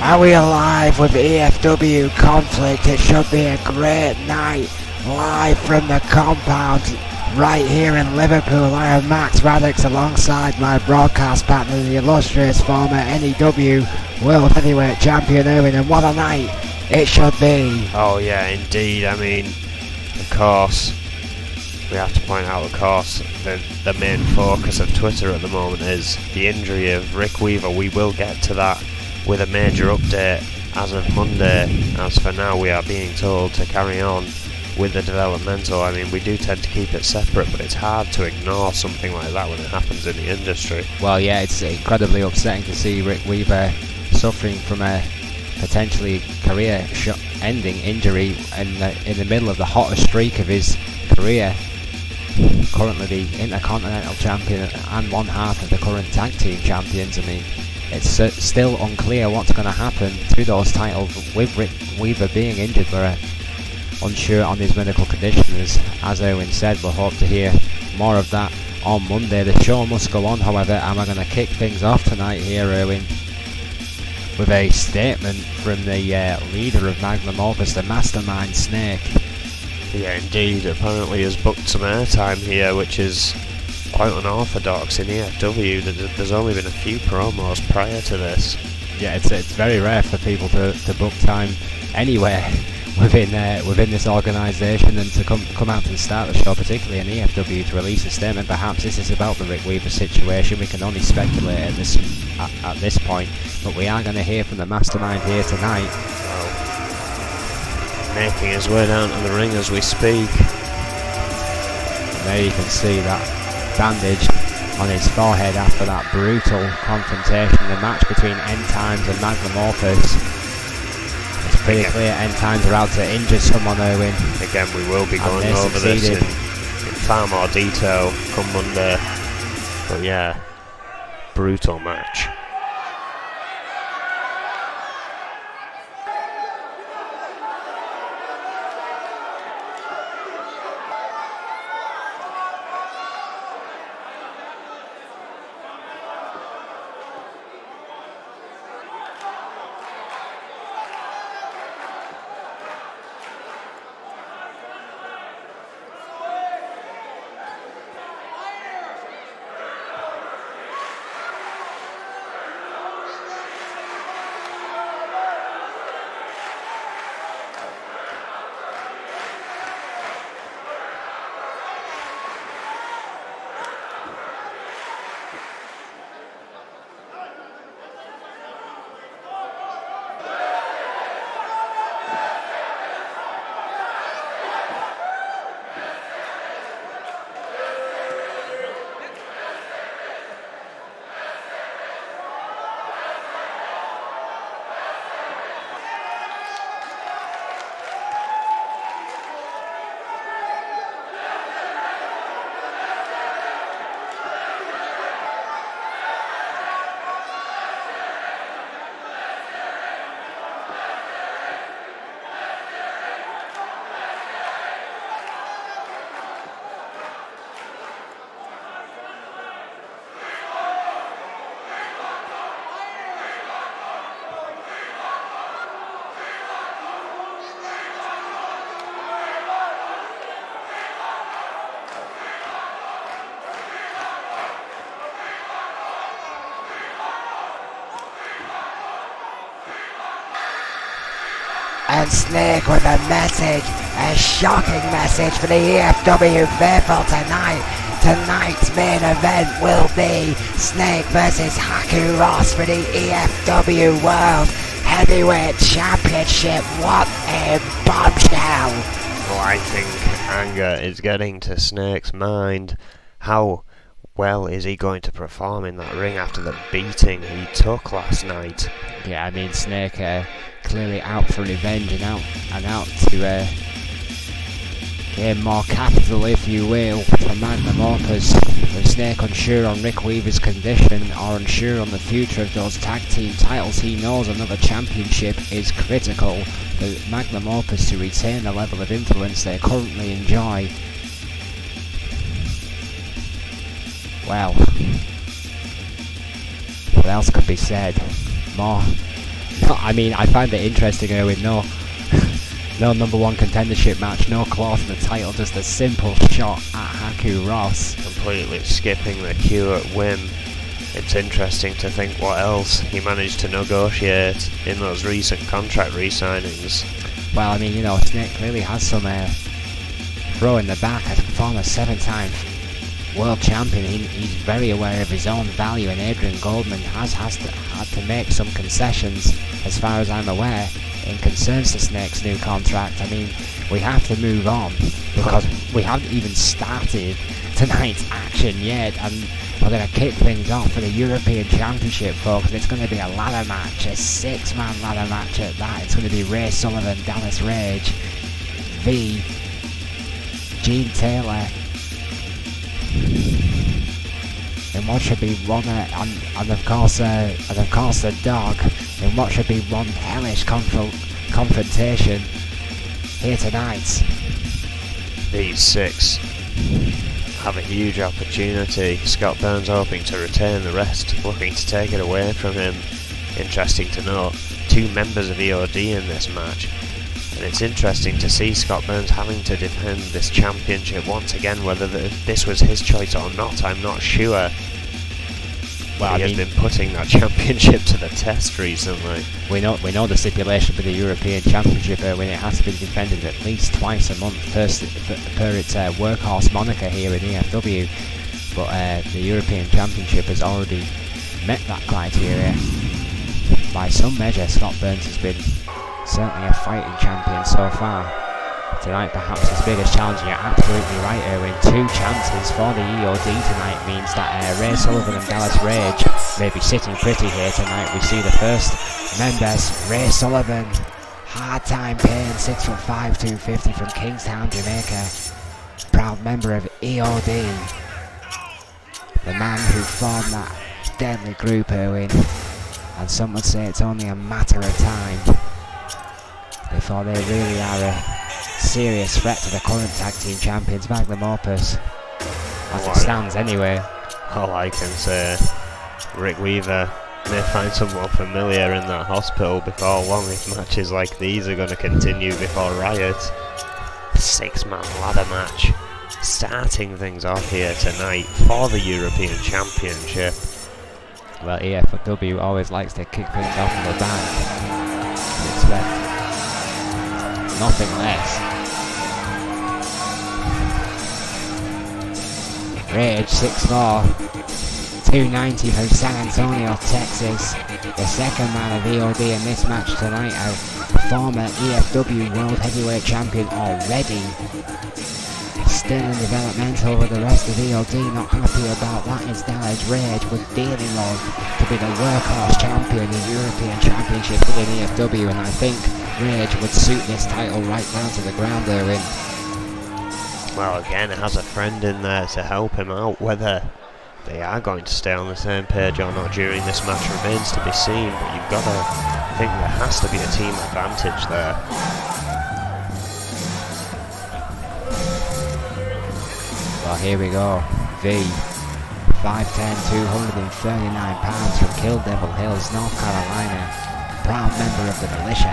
Are we alive with E.F.W conflict? It should be a great night. Live from the compound right here in Liverpool. I am Max Radix alongside my broadcast partner, the illustrious former NEW World Heavyweight Champion Owen, and what a night it should be. Oh yeah, indeed. I mean, of course, we have to point out, of course, the main focus of Twitter at the moment is the injury of Rick Weaver. We will get to that with a major update as of Monday. As for now, we are being told to carry on with the developmental. I mean, we do tend to keep it separate, but it's hard to ignore something like that when it happens in the industry. Well, yeah, it's incredibly upsetting to see Rick Weaver suffering from a potentially career-ending injury in the middle of the hottest streak of his career. Currently the Intercontinental Champion and one half of the current Tag Team Champions. I mean, it's still unclear what's going to happen to those titles with Rick Weaver being injured. We're unsure on his medical conditions. As Owen said, we'll hope to hear more of that on Monday. The show must go on, however, and we're going to kick things off tonight here, Owen, with a statement from the leader of Magnum Opus, the Mastermind Snake. Yeah, indeed. Apparently has booked some airtime here, which is quite unorthodox in E.F.W. There's only been a few promos prior to this. Yeah, it's very rare for people to book time anywhere within this organisation and to come out to the start of the show, particularly in E.F.W, to release a statement. Perhaps this is about the Rick Weaver situation. We can only speculate at this point, but we are going to hear from the Mastermind here tonight. Making his way down to the ring as we speak. And there you can see that bandage on his forehead after that brutal confrontation. The match between End Times and Magnum Opus. It's pretty clear End Times are out to injure someone, Owen. Again, we will be going over this in far more detail come Monday. But yeah, brutal match. And Snake with a message, a shocking message for the E.F.W faithful tonight. Tonight's main event will be Snake versus Haku Ross for the E.F.W World Heavyweight Championship. What a bombshell! Well, I think anger is getting to Snake's mind. How well is he going to perform in that ring after the beating he took last night? Yeah, I mean, Snake clearly out for revenge and out to gain more capital, if you will, for Magnum Opus. With Snake unsure on Rick Weaver's condition or unsure on the future of those tag team titles, he knows another championship is critical for Magnum Opus to retain the level of influence they currently enjoy. Well, what else could be said? More I mean, I find it interesting, Erwin. No number one contendership match, no claw for the title, just a simple shot at Haku Ross. Completely skipping the queue at whim. It's interesting to think what else he managed to negotiate in those recent contract re-signings. Well, I mean, you know, Snake clearly has some throw in the back as a former 7-time world champion. He's very aware of his own value, and Adrian Goldman had to make some concessions, as far as I'm aware, in concerns to Snake's new contract. I mean, we have to move on because we haven't even started tonight's action yet, and we're going to kick things off for the European Championship, folks. It's going to be a ladder match, a 6-man ladder match at that. It's going to be Ray Sullivan, Dallas Rage v Gene Taylor in what should be one, and of course the Dog, in what should be one hellish confrontation here tonight. These 6 have a huge opportunity. Scott Burns hoping to retain the rest, looking to take it away from him. Interesting to note, 2 members of EOD in this match. And it's interesting to see Scott Burns having to defend this championship once again. Whether this was his choice or not, I'm not sure. Well, he has been putting that championship to the test recently. We know the stipulation for the European Championship when it has to be defended at least twice a month per its workhorse moniker here in E.F.W. But the European Championship has already met that criteria. By some measure, Scott Burns has been certainly a fighting champion so far. Tonight, perhaps his biggest challenge. You're absolutely right, Erwin. 2 chances for the EOD tonight means that Ray Sullivan and Dallas Rage may be sitting pretty here tonight. We see the first members. Ray Sullivan, hard time paying, 6'5", 250 from Kingstown, Jamaica. Proud member of EOD. The man who formed that deadly group, Erwin. And some would say it's only a matter of time before they really are a serious threat to the current tag team champions, Magnum Opus, as it stands anyway. All I can say, Rick Weaver may find someone familiar in that hospital before long if matches like these are going to continue before Riot. 6-man ladder match, starting things off here tonight for the European Championship. Well, E.F.W. always likes to kick things off in the bank. Expect nothing less. Rage 6'4", 290 from San Antonio, Texas. The second man of EOD in this match tonight, a former E.F.W. World Heavyweight Champion already. Still in developmental with the rest of EOD, not happy about that is Dallas Rage, would dearly love to be the workhorse champion in the European Championship in E.F.W. and I think Rage would suit this title right down to the ground, Erwin. Well, again, it has a friend in there to help him out. Whether they are going to stay on the same page or not during this match remains to be seen, but you've got to think there has to be a team advantage there. Well, here we go. V, 5'10", 239 pounds from Kill Devil Hills, North Carolina. Proud member of the militia.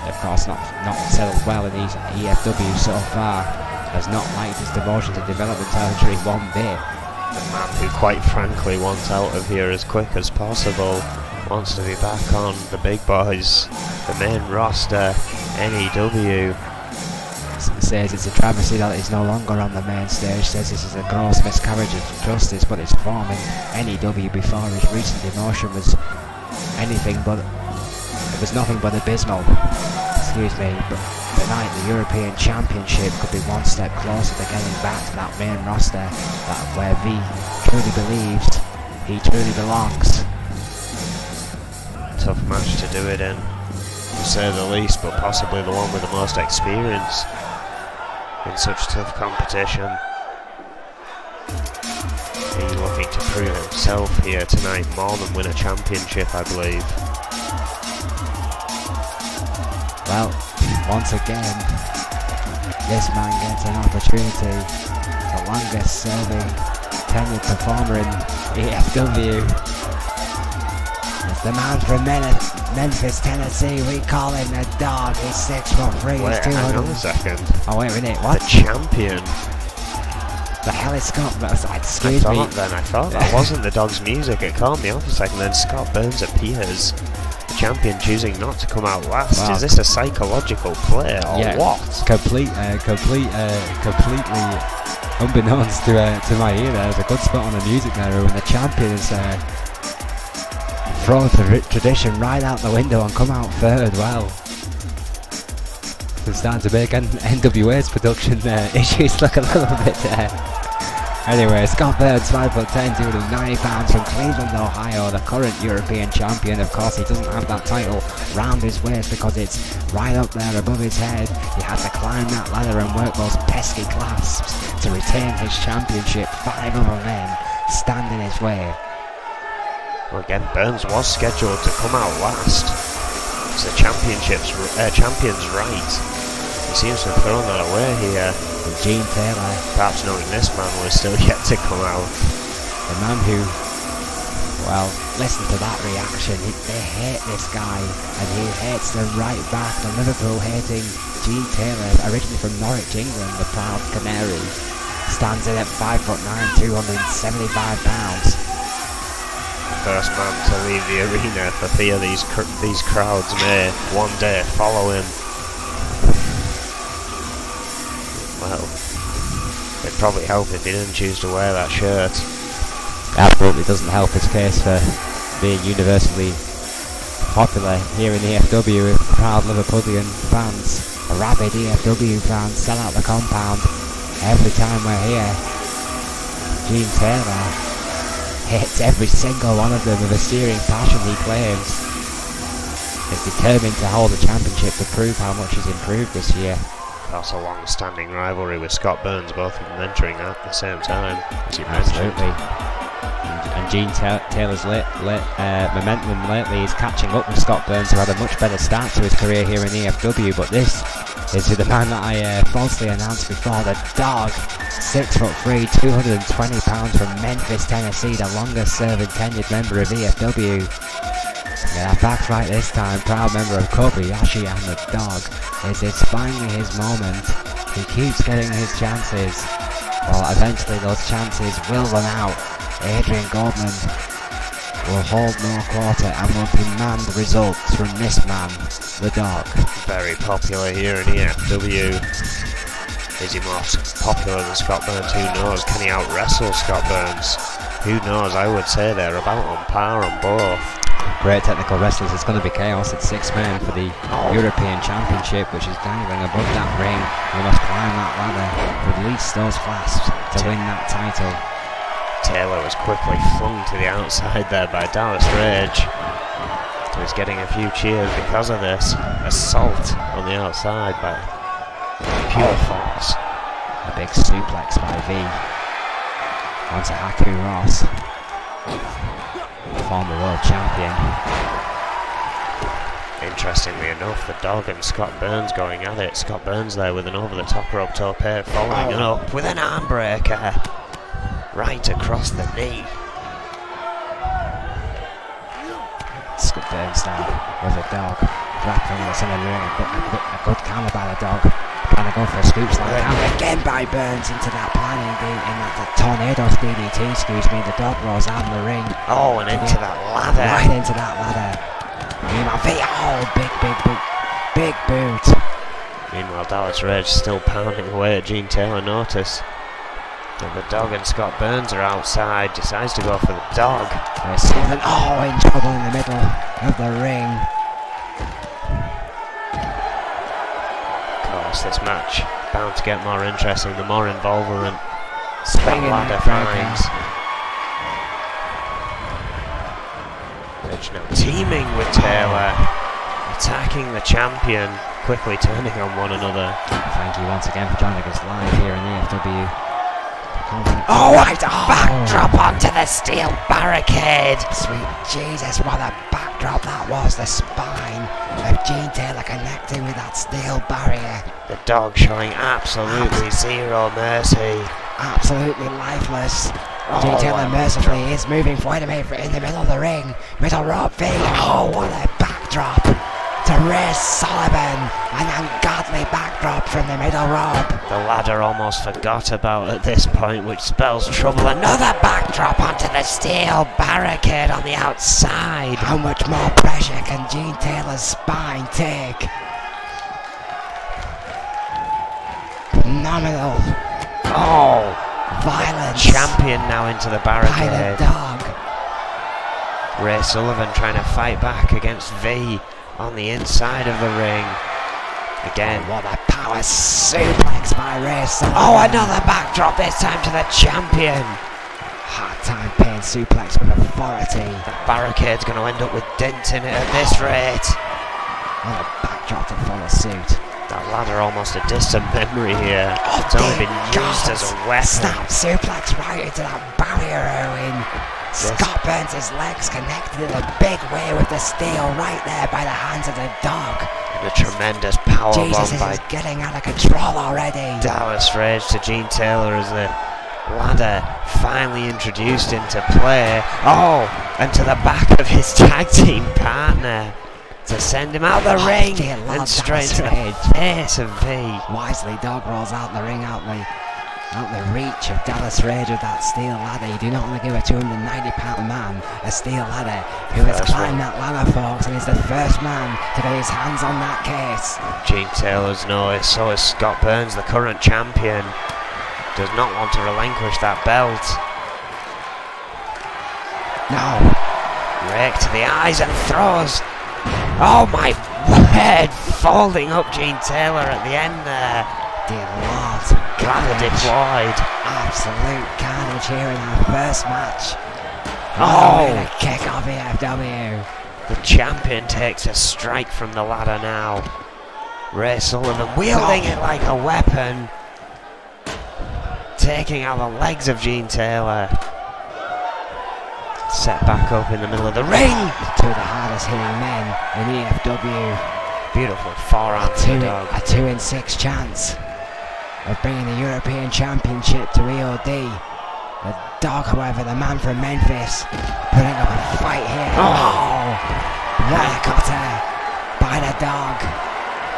Of course, not settled well in these E.F.W. so far. Has not liked his devotion to development territory one bit. The man who quite frankly wants out of here as quick as possible. Wants to be back on the big boys, the main roster, NEW. Says it's a travesty that he's no longer on the main stage. Says this is a gross miscarriage of justice, but his form in NEW before his recent demotion was anything but, it was nothing but abysmal. Excuse me, but tonight the European Championship could be one step closer to getting back to that main roster, that where V truly believes he truly belongs. Tough match to do it in, to say the least, but possibly the one with the most experience in such tough competition. He's looking to prove himself here tonight, more than win a championship, I believe. Well, once again, this man gets an opportunity. The longest serving tenured performer in E.F.W. The The man from Memphis, Tennessee, we call him the Dog. He's 6'3", Wait, he's 200. hang on a second. Oh, wait a minute, what? The champion. The hell is Scott Burns? I Excuse me. thought that wasn't the Dog's music. It caught me off a second. Then Scott Burns appears. The champion choosing not to come out last. Well, is this a psychological play or what? Completely unbeknownst to my ear. There's a good spot on the music there when the champion is thrown tradition right out the window and come out third. Well, it's starting to make NWA's production issues look a little bit. Anyway, Scott Burns, 5'10", 290 pounds from Cleveland, Ohio, the current European champion. Of course, he doesn't have that title round his waist because it's right up there above his head. He has to climb that ladder and work those pesky clasps to retain his championship. 5 other men stand in his way. Well, again, Burns was scheduled to come out last. It's the champion's right. He seems to have thrown that away here. Gene Taylor, perhaps knowing this man was still yet to come out. The man who, well, listen to that reaction. They hate this guy, and he hates them right back. The Liverpool hating Gene Taylor, originally from Norwich, England, the proud Canary, stands in at 5'9", 275 pounds. First man to leave the arena for fear these crowds may one day follow him. Well, it'd probably help if he didn't choose to wear that shirt. Absolutely doesn't help his case for being universally popular here in E.F.W. with proud Liverpudlian fans. The rabid E.F.W. fans sell out the compound every time we're here. Gene Taylor hits every single one of them with a searing passion. He claims is determined to hold the championship to prove how much he's improved this year. That's a long-standing rivalry with Scott Burns, both of them entering at the same time, as you Absolutely. mentioned. And Gene Taylor's momentum lately is catching up with Scott Burns, who had a much better start to his career here in E.F.W. But this is the man that I falsely announced before, the Dog, 6'3", 220 pounds from Memphis, Tennessee, the longest-serving tenured member of E.F.W. Yeah, facts right this time. Proud member of Kobayashi and the Dog. It's finally his moment. He keeps getting his chances. Well, eventually those chances will run out. Adrian Goldman will hold no quarter and will demand results from this man, the Dog. Very popular here in E.F.W. Is he more popular than Scott Burns? Who knows? Can he out-wrestle Scott Burns? Who knows? I would say they're about on par on both. Great technical wrestlers. It's going to be chaos at 6 men for the European Championship, which is dangling above that ring. We must climb that ladder, release those flasps to win that title. Taylor was quickly flung to the outside there by Dallas Rage. He was getting a few cheers because of this. Assault on the outside by pure force. A big suplex by V onto Haku Ross, former world champion. Interestingly enough, the Dog and Scott Burns going at it. Scott Burns there with an over-the-top rope tope, following it up with an arm breaker right across the knee. Scott Burns now with the Dog grappling us in the ring. A good counter by the Dog, trying to go for a scoop slam down again by Burns into that planning beat, in that tornado DDT, excuse me. The Dog rolls out of the ring. Oh, and into that ladder. Right into that ladder. Meanwhile, big boot. Meanwhile, Dallas Rage still pounding away at Gene Taylor. Notice. And the Dog and Scott Burns are outside. Decides to go for the Dog. There's Stephen, in trouble in the middle of the ring. Of course, this match bound to get more interesting the more involvement Swinging ladder that finds. Rage now teaming with Taylor, attacking the champion, quickly turning on one another. Thank you once again for joining us live here in E.F.W. Backdrop onto the steel barricade. Sweet Jesus, what a backdrop that was. The spine of Gene Taylor connecting with that steel barrier. The Dog showing absolutely zero mercy. Absolutely lifeless. Gene Taylor mercifully is moving forward in the middle of the ring. Middle rope V. Oh, what a backdrop to Ray Sullivan. An ungodly backdrop from the middle rope. The ladder almost forgot about at this point, which spells trouble. Another backdrop onto the steel barricade on the outside. How much more pressure can Gene Taylor's spine take? Phenomenal. Oh, violence. Champion now into the By the barricade. dog. Ray Sullivan trying to fight back against V on the inside of the ring. Again. What a power suplex by Ray Sullivan. Oh, another backdrop, this time to the champion. Hard time paying suplex with authority. The barricade's going to end up with dent in it at this rate. What a backdrop to follow suit. That ladder almost a distant memory here. Oh, it's only been used as a weapon. Snap suplex right into that barrier, Owen. Scott Burns' his legs connected in a big way with the steel right there by the hands of the dog. And a tremendous power Jesus, bomb by this is getting out of control already. Dallas Rage to Gene Taylor as the ladder finally introduced into play. Oh, and to the back of his tag team partner to send him out the ring dear Lord, and straight to Dallas the face of V. Wisely, dog rolls out the ring, out the reach of Dallas Rage with that steel ladder. You do not want to give a 290-pound man a steel ladder who has climbed that ladder, folks, and is the first man to get his hands on that case. Gene Taylor's noticed, so is Scott Burns, the current champion. Does not want to relinquish that belt. No. Rake to the eyes and throws. Oh my word! Folding up Gene Taylor at the end there. Dear Lord. Ladder deployed. Absolute carnage here in our first match. Oh! A kick off E.F.W. The champion takes a strike from the ladder now. Ray Sullivan wielding it like a weapon. Taking out the legs of Gene Taylor. Set back up in the middle of the ring. Two of the hardest hitting men in E.F.W. Beautiful forearm to the dog. A 2 in 6 chance of bringing the European Championship to EOD. The dog, however, the man from Memphis, putting up a fight here. Oh! What a cutter by the dog.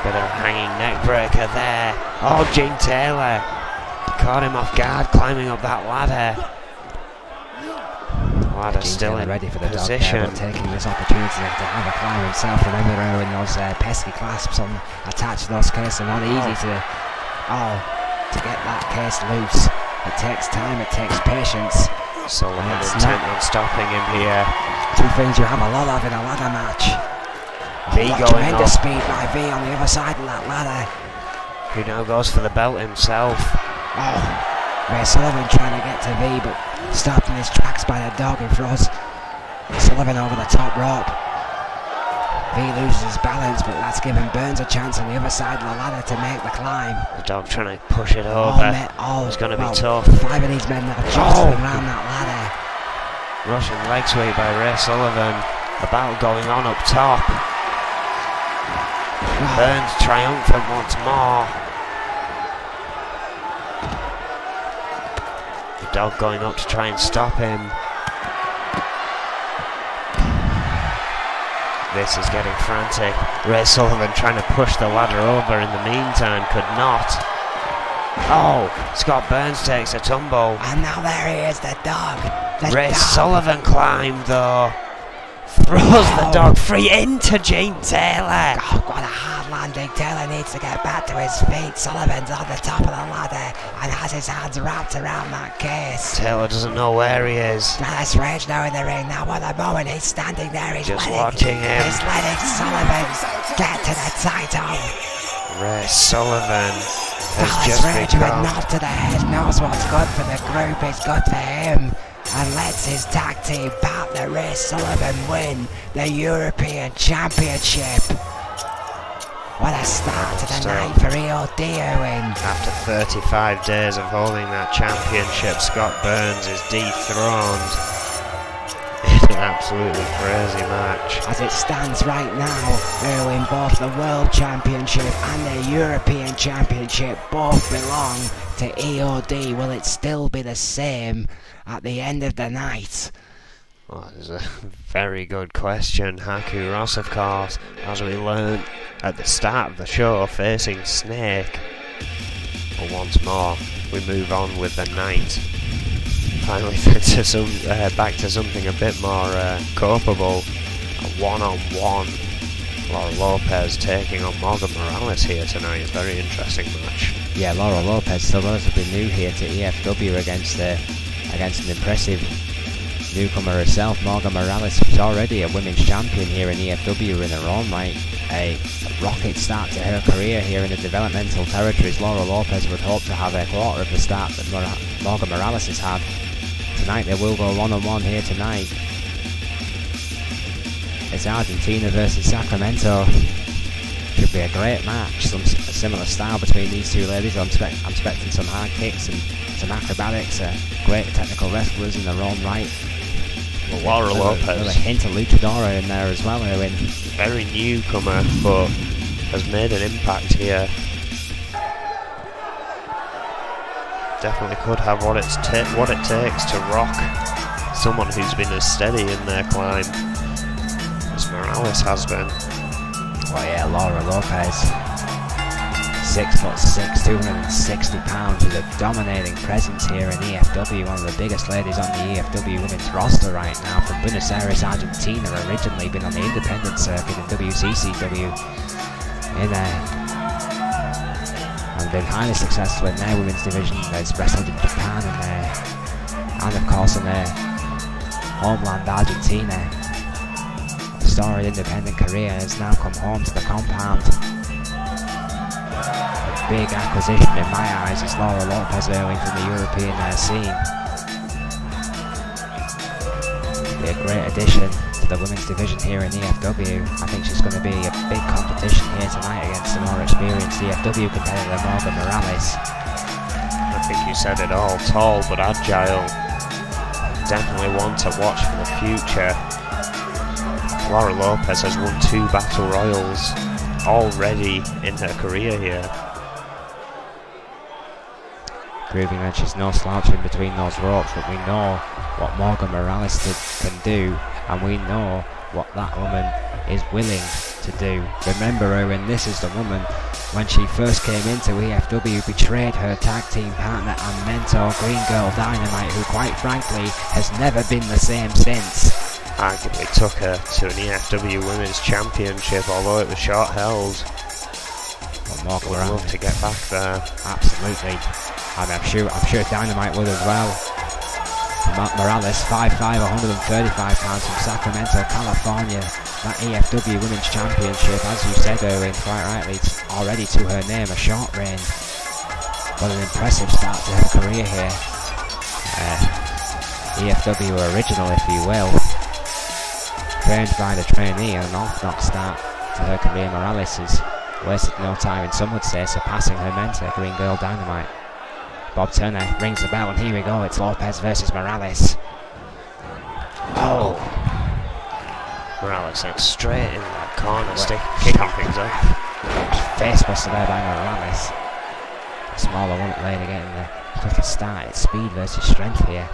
Bit of a hanging neck breaker there. Oh, Gene Taylor caught him off guard climbing up that ladder. Ladder still in ready for the position. Dog there, taking this opportunity to have a climb himself. Remember when those pesky clasps on attached to those cases are not easy to get that case loose. It takes time, it takes patience. Sullivan intent on stopping him here. Two things you have a lot of in a ladder match. V going tremendous up. speed by V on the other side of that ladder. Who now goes for the belt himself. Oh, Ray Sullivan trying to get to V, but stopped in his tracks by the dog and throws Sullivan over the top rope. V loses his balance, but that's giving Burns a chance on the other side of the ladder to make the climb. The dog trying to push it over. It's going to be tough. 5 of these men now jostling around that ladder. Russian leg sweep by Ray Sullivan. A battle going on up top. Burns triumphant once more. The dog going up to try and stop him. This is getting frantic. Ray Sullivan trying to push the ladder over in the meantime, could not. Oh, Scott Burns takes a tumble. And now there he is, the dog. Ray Sullivan climbed though. Throws the dog free into Gene Taylor. Oh, what a hard landing. Taylor needs to get back to his feet. Sullivan's on the top of the ladder and has his hands wrapped around that case. Taylor doesn't know where he is. Dallas Rage now in the ring. Now at the moment he's standing there. He's just watching him. He's letting Sullivan get to the title. Ray Sullivan has Dallas just Rage with a become... nod to the head, knows what's good for the group is good for him, and lets his tag team partner Ray Sullivan win the European Championship. What a start to the night for EOD, Owen. After 35 days of holding that championship, Scott Burns is dethroned in absolutely crazy match. As it stands right now, who in both the World Championship and the European Championship both belong to EOD. Will it still be the same at the end of the night? Well, it's a very good question. Haku Ross, of course, as we learned at the start of the show, facing Snake. But once more, we move on with the night. Finally back to something a bit more copeable. A one-on-one. Laura Lopez taking on Morgan Morales here tonight. It's a very interesting match. Yeah, Laura Lopez still relatively new here to E.F.W. against an impressive newcomer herself. Morgan Morales was already a women's champion here in E.F.W. in her own right. A rocket start to her career here in the developmental territories. Laura Lopez would hope to have a quarter of the start that Morgan Morales has had. Tonight they will go one-on-one here tonight. It's Argentina versus Sacramento. Should be a great match. A similar style between these two ladies. I'm expecting some hard kicks and some acrobatics. Great technical wrestlers in their own right. Well, Laura Lopez. With a hint of luchadora in there as well. Very newcomer, but has made an impact here. Definitely could have what it takes to rock someone who's been as steady in their climb as Morales has been. Well, yeah, Laura Lopez, 6'6", 260 pounds, with a dominating presence here in E.F.W. One of the biggest ladies on the E.F.W. women's roster right now, from Buenos Aires, Argentina. Originally been on the independent circuit in WCCW, and been highly successful in their women's division. There's wrestled in Japan and of course in their homeland Argentina. A storied independent career has now come home to the compound. A big acquisition in my eyes is Laura Lopez early from the European scene. Be a great addition to the women's division here in E.F.W. I think she's going to be a big competition here tonight against the more experienced E.F.W. competitor Morgan Morales. I think you said it all. Tall but agile. Definitely one to watch for the future. Laura Lopez has won 2 Battle Royals already in her career here. Proving that she's no slouch in between those ropes, but we know what Morgan Morales can do, and we know what that woman is willing to do. Remember her, and this is the woman, when she first came into E.F.W, betrayed her tag team partner and mentor, Green Girl Dynamite, who quite frankly has never been the same since. Arguably took her to an E.F.W Women's Championship, although it was short held. Well, Morgan would love to get back there. Absolutely. I mean, I'm sure Dynamite would as well. Morales, 5'5", 135 pounds, from Sacramento, California. That E.F.W Women's Championship, as you said, Owen, quite rightly, it's already to her name, a short reign. What an impressive start to her career here. E.F.W original, if you will. Trained by the trainee, and an orthodox start to her career. Morales has wasted no time, and some would say surpassing her mentor, Green Girl Dynamite. Bob Turner rings the bell, and here we go. It's Lopez versus Morales. Oh! Morales like straight in that corner, kicking things off. Face buster there by Morales. The smaller lady getting the quickest start. It's speed versus strength here.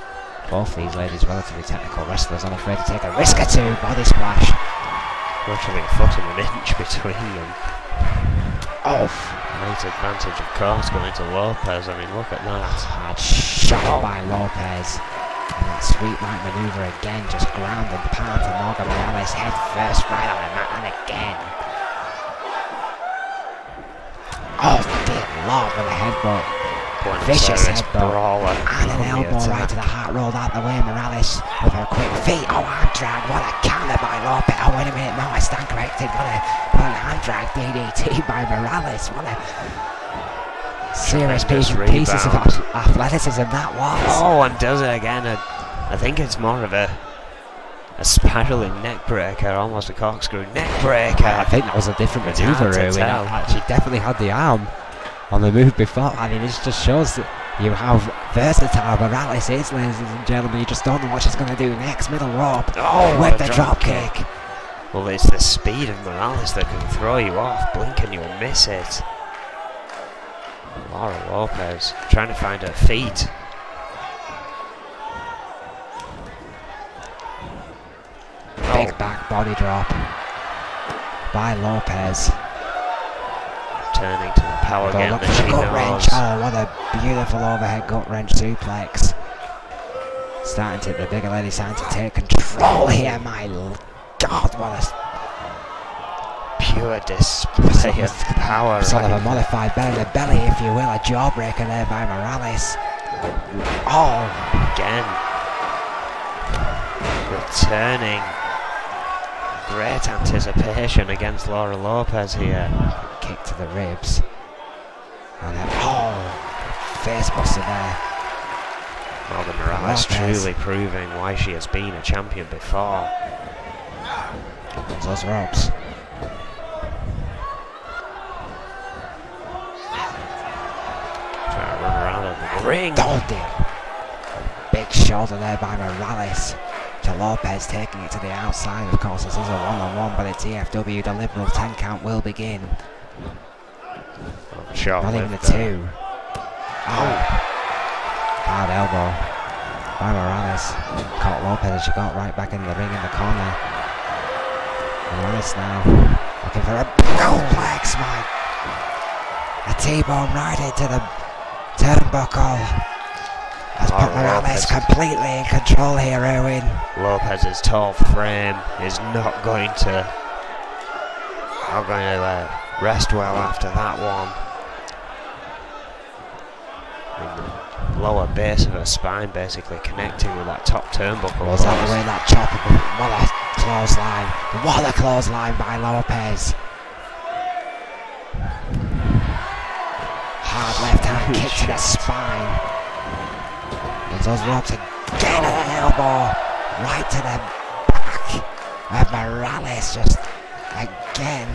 Both these ladies relatively technical wrestlers, unafraid to take a risk or two. Body splash. Literally a foot and an inch between them. Oh! Great advantage, of course, going to Lopez. I mean, look at that. Hard shot by Lopez. And that sweep light maneuver again, just ground and pound for Morgan Morales. Head first, right on the mat, and again. Oh, dear Lord, with a headbutt. Vicious headbutt. And an elbow right to the heart, rolled out the way. Morales with her quick feet. Oh, hand drag. What a counter by Lopez. Oh, wait a minute. No, I stand corrected. What an hand drag DDT by Morales. What a serious pieces of athleticism that was. Oh, and does it again. I think it's more of a spiraling neck breaker, almost a corkscrew neck breaker. I think that was a different maneuver. She definitely had the arm on the move before. I mean, it just shows that You have versatile Morales is, ladies and gentlemen. You just don't know what she's going to do next. Middle rope with the drop kick. Well, it's the speed of Morales that can throw you off. Blink and you'll miss it. Laura Lopez trying to find her feet. Big back body drop by Lopez. Turning to the power game that she gut knows. wrench. Oh, what a beautiful overhead gut wrench suplex. The bigger lady starting to take control here. My God, what a pure display of power. Sort of a modified belly to belly, if you will. A jawbreaker there by Morales. Oh, again. Returning. Great anticipation against Laura Lopez here. Kick to the ribs. And then, face buster there. Morgan Morales truly proving why she has been a champion before. Those ropes. Trying to run around of the ring. Big shoulder there by Morales. To Lopez, taking it to the outside. Of course, this is a one-on-one, but it's E.F.W. The liberal 10 count will begin. Not even a 2. Hard elbow by Morales. Caught Lopez as she got right back into the ring in the corner. Morales now looking for a big old leg smite. A T-bone right into the turnbuckle. Has put Morales completely in control here, Erwin. Lopez's tall frame is not going to rest well after that one. The lower base of her spine basically connecting with that top turnbuckle. Was that the way that chopper? What a clothesline. What a clothesline by Lopez. Hard left hand kick to the spine. Those ropes again, an elbow right to the back of Morales, just again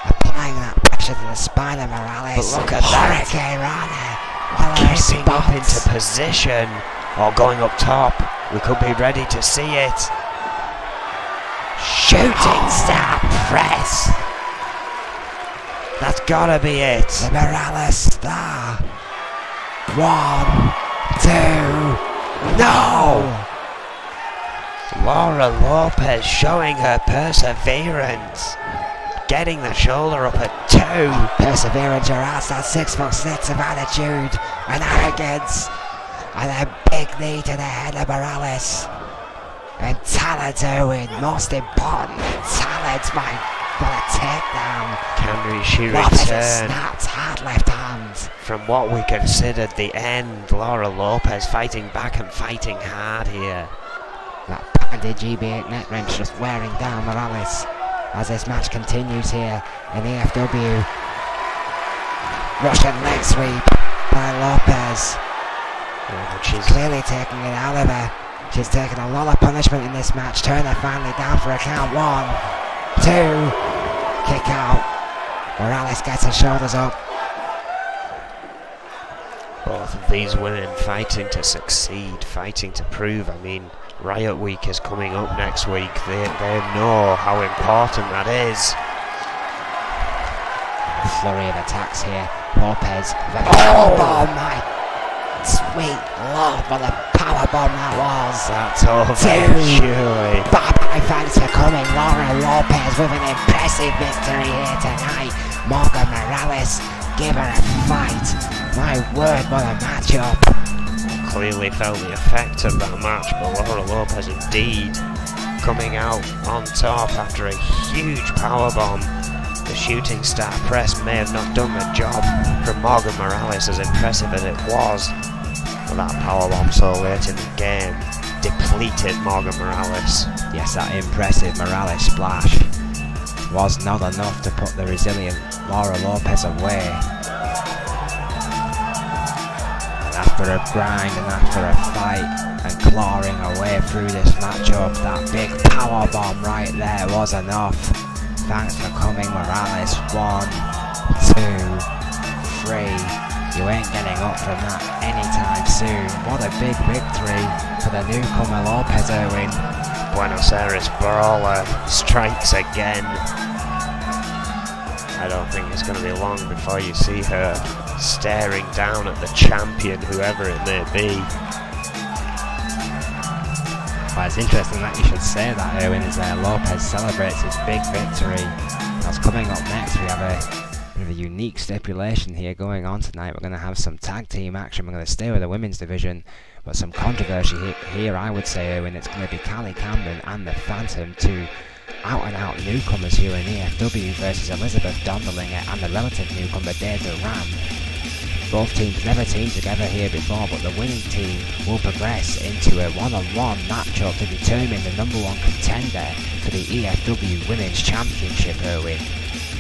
applying that pressure to the spine of Morales. But look at that, keeping up into position or going up top. We could be ready to see it. Shooting star press. That's gotta be it. The Morales star. 1, 2, no! Laura Lopez showing her perseverance. Getting the shoulder up at 2. Perseverance, your ass, that 6'6" of attitude and arrogance. And a big knee to the head of Morales. And talent, Erwin, most important. Talent, what a takedown. Can she Lopez return? Snapped hard left hand. From what we considered the end, Laura Lopez fighting back and fighting hard here. That patented GB8 neck wrench just wearing down Morales as this match continues here in E.F.W. Russian leg sweep by Lopez. Yeah, she's clearly taking it out of her. She's taken a lot of punishment in this match. Turner finally down for a count. 1, 2, kick out. Morales gets her shoulders up. both of these women fighting to succeed, fighting to prove. I mean, Riot Week is coming up next week. They know how important that is. A flurry of attacks here. Lopez. Oh my sweet lord, what a powerbomb that was. That's over, surely. Bye-bye, thanks for coming. Laura Lopez with an impressive victory here tonight. Morgan Morales, give her a fight. My word, what a matchup. Clearly felt the effect of that match, but Laura Lopez indeed coming out on top after a huge powerbomb. The shooting star press may have not done the job from Morgan Morales, as impressive as it was. But that powerbomb so late in the game depleted Morgan Morales. Yes, that impressive Morales splash was not enough to put the resilient Laura Lopez away. And after a grind and after a fight and clawing away through this matchup, that big powerbomb right there was enough. Thanks for coming, Morales. 1, 2, 3. You ain't getting up from that anytime soon. What a big victory for the newcomer Lopez, Owen. Buenos Aires Brawler strikes again. I don't think it's going to be long before you see her staring down at the champion, whoever it may be. Well, it's interesting that you should say that, Owen, as Lopez celebrates his big victory. That's coming up next. We have a bit of a unique stipulation here going on tonight. We're going to have some tag team action. We're going to stay with the women's division, but some controversy here, I would say, Owen. It's going to be Callie Cameron and the Phantom, two out-and-out newcomers here in E.F.W. versus Elizabeth Dondelinger and the relative newcomer Deirdre Ram. Both teams never teamed together here before, but the winning team will progress into a one-on-one matchup to determine the #1 contender for the E.F.W. Women's Championship, Owen.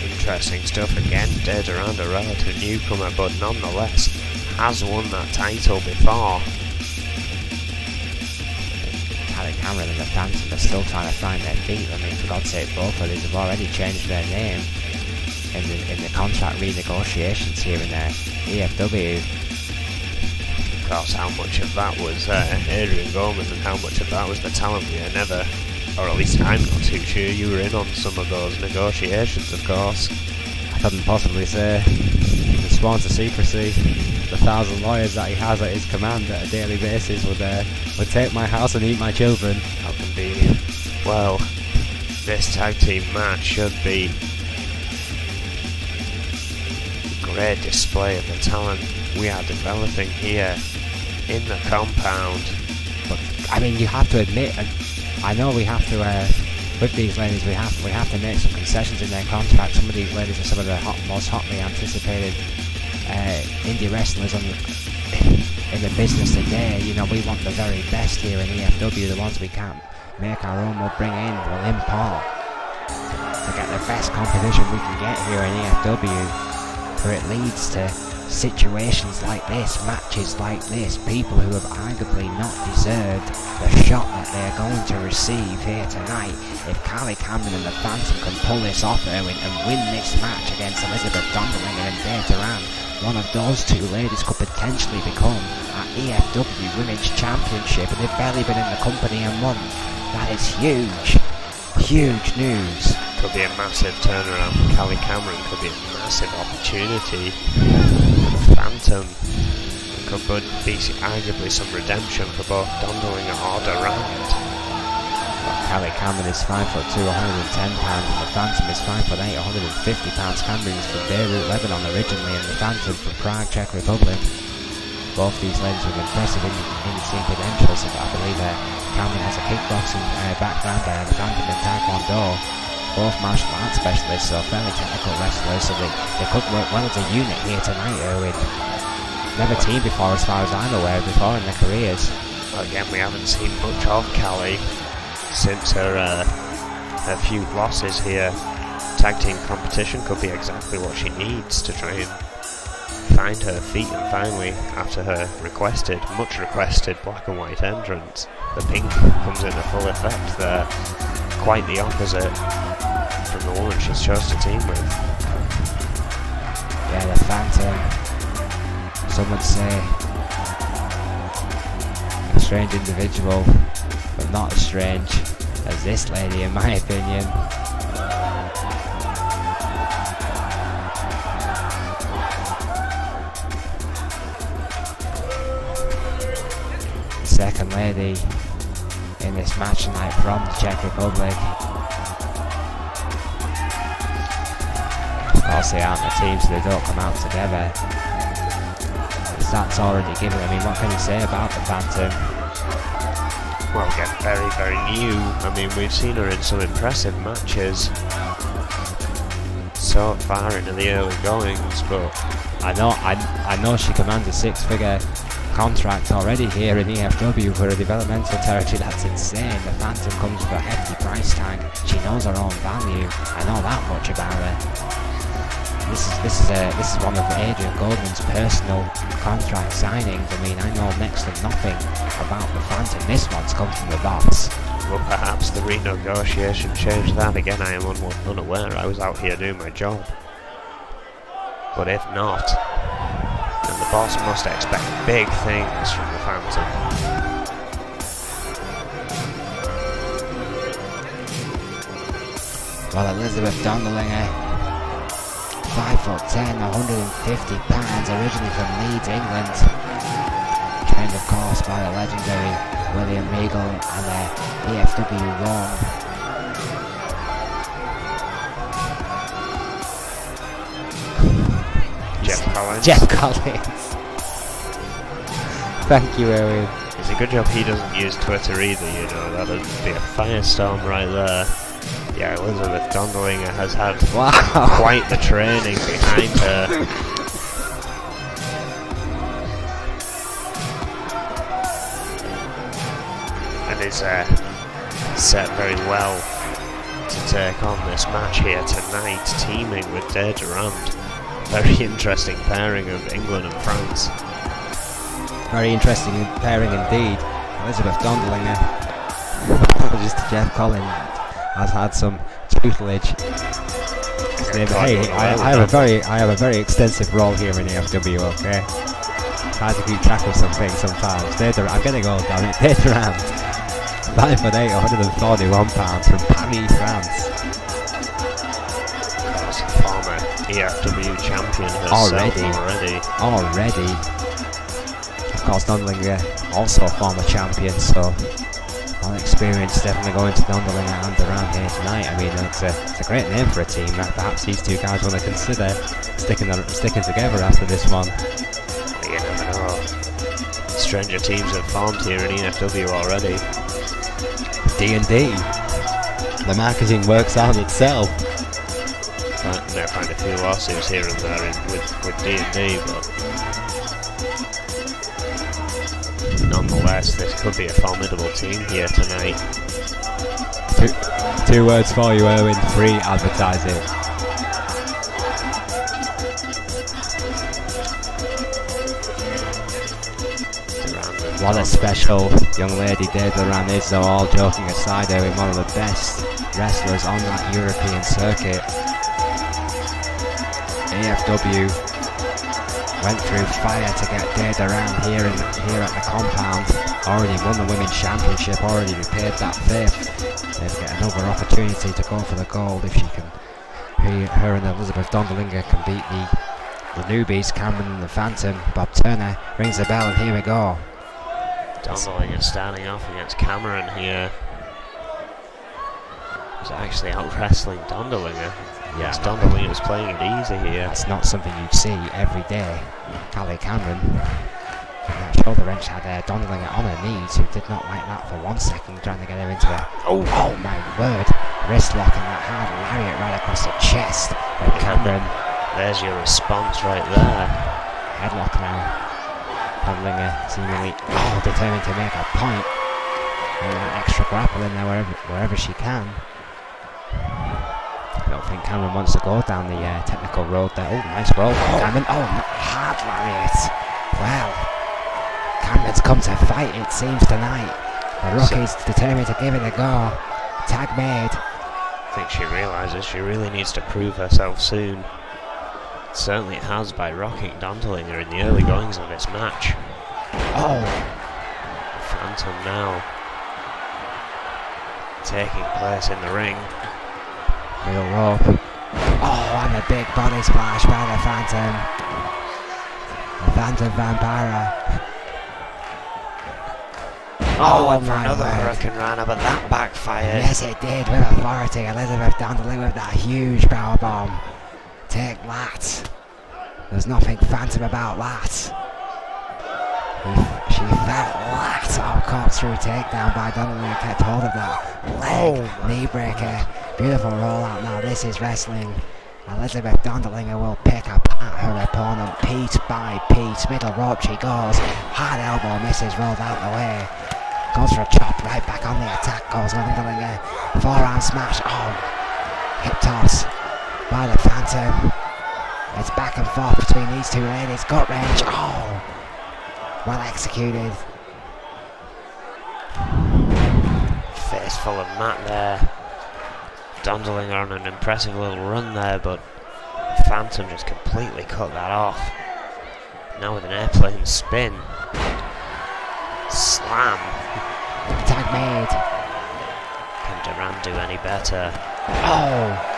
Interesting stuff again. Deirdre Ram, a relative newcomer, but nonetheless has won that title before. Callie Cameron and the Phantom are still trying to find their feet. I mean, for God's sake, both of these have already changed their name in the contract renegotiations here in E.F.W. Of course, how much of that was Adrian Gorman and how much of that was the talent we are never, or at least I'm not too sure. You were in on some of those negotiations, of course. I couldn't possibly say. He's sworn to secrecy. The 1,000 lawyers that he has at his command at a daily basis would take my house and eat my children. How convenient. Well, this tag team match should be a great display of the talent we are developing here in the compound. But I mean, you have to admit, and I know we have to with these ladies, we have to make some concessions in their contract. Some of these ladies are some of the most hotly anticipated indie wrestlers in the business today. You know, we want the very best here in E.F.W. The ones we can't make our own, we'll bring in, we'll import to get the best competition we can get here in E.F.W. Where it leads to situations like this, matches like this, people who have arguably not deserved the shot that they are going to receive here tonight. If Callie Cameron and the Phantom can pull this off, Erwin, and win this match against Elizabeth Dondelinger and Deirdre Ram, one of those two ladies could potentially become our E.F.W. Women's Championship, and they've barely been in the company a month. That is huge. Huge news. Could be a massive turnaround for Callie Cameron, could be a massive opportunity for the Phantom. It could be arguably some redemption for both Dondelinger or Durant. Callie Cameron is 5'2", 110 pounds, and the Phantom is 5'8", 150 pounds. Cameron is from Beirut, Lebanon originally, and the Phantom from Prague, Czech Republic. Both these ladies with impressive in-scene credentials. I believe Cameron has a kickboxing background, the Phantom in Taekwondo. Both martial arts specialists, so fairly technical wrestlers, so they could work well as a unit here tonight, Erwin. Never teamed before, as far as I'm aware, before in their careers. Again, we haven't seen much of Callie since her few losses here. Tag team competition could be exactly what she needs to try and find her feet, and finally, after her much requested black and white entrance, the pink comes into full effect there. Quite the opposite from the woman she's chose to team with. Yeah, the Phantom, some would say a strange individual, but not as strange as this lady in my opinion. The second lady in this match tonight from the Czech Republic. Of course they aren't a team, so they don't come out together. That's already given. I mean, what can you say about the Phantom? Well, again, very, very new. I mean, we've seen her in some impressive matches so far into the early goings, but I know she commands a 6-figure contract already here in E.F.W. for a developmental territory. That's insane. The Phantom comes with a hefty price tag. She knows her own value. I know that much about her. This is one of Adrian Goldman's personal contract signings. I mean, I know next to nothing about the Phantom. This one's come from the boss. Well, perhaps the renegotiation changed that. Again, I am unaware. I was out here doing my job. But if not, then the boss must expect big things from the Phantom. Well, Elizabeth Dondelinger, 5'10", 150 pounds, originally from Leeds, England. Trained, of course, by the legendary William Regal and E.F.W. Raw. Jeff Collins. Thank you, Owen. It's a good job he doesn't use Twitter either, you know, that'd be a firestorm right there. Yeah, Elizabeth Dondelinger has had quite the training behind her. And is set very well to take on this match here tonight, teaming with Dave Durand. Very interesting pairing of England and France. Very interesting pairing indeed. Elizabeth Dondelinger, apologies to Jeff Collins, has had some tutelage. Hey, I have a very extensive role here in E.F.W. Okay, hard to keep track of some things sometimes. I'm getting old, damn it. Dave Durand, 5'8", 141 pounds from Paris, France. Former E.F.W. champion herself already. Of course, Dondelinger also a former champion, so all experience definitely going to Dondelinger and Durand here tonight. I mean, it's a great name for a team. Perhaps these two guys want to consider sticking together after this one. You never know. Stranger teams have formed here in E.F.W. already. D&D. The marketing works on itself. They find a few lawsuits here and there with D&D, but nonetheless, this could be a formidable team here tonight. Two words for you, Erwin. Free advertising. What a special young lady Dave Durand is, though, all joking aside, Erwin, one of the best wrestlers on that European circuit. E.F.W. went through fire to get Dave Durand here at the compound. Already won the Women's Championship, already repaid that fifth. They've got another opportunity to go for the gold if she can. Her and Elizabeth Dondelinger can beat the newbies, Cameron and the Phantom. Bob Turner rings the bell, and here we go. Dondelinger starting off against Cameron here. He's actually out wrestling Dondelinger. Yes, Dondelinger is playing it easy here. That's not something you'd see every day. Callie Cameron. That shoulder wrench had Dondelinger on her knees, who did not like that for 1 second, trying to get her into the... Oh my word! Wrist lock and that hard lariat right across the chest. And Cameron. There's your response right there. Headlock now. Dondelinger seemingly determined to make a point. And that extra grapple in there wherever she can. I don't think Cameron wants to go down the technical road there. Oh, nice roll from Cameron. Oh, hard lariat. Well, Cameron's come to fight, it seems, tonight. The rookie's determined to give it a go. Tag made. I think she realises she really needs to prove herself soon. Certainly it has by rocking Dondelinger in the early goings of this match. Oh! Phantom now taking place in the ring. Middle rope. Oh, and a big body splash by the Phantom. The Phantom Vampira. Oh, and for another Hurricane Rana, but that backfired. Yes, it did, with authority. Elizabeth Dondelinger with that huge powerbomb. Take that. There's nothing phantom about that. She felt that. Oh, caught through takedown by Dondelinger, kept hold of that leg. Knee breaker. Beautiful rollout now. This is wrestling. Elizabeth Dondelinger will pick apart her opponent piece by piece. Middle rope she goes. Hard elbow misses, rolled out the way. Goes for a chop, right back on the attack goes Dondelinger. Forearm smash. Oh, hip toss by the Phantom. It's back and forth between these two ladies. Gut range. Oh, well executed. Face full of mat there. Dondelinger on an impressive little run there, but Phantom just completely cut that off. Now with an airplane spin. Slam. Tag made. Can Durand do any better? Oh!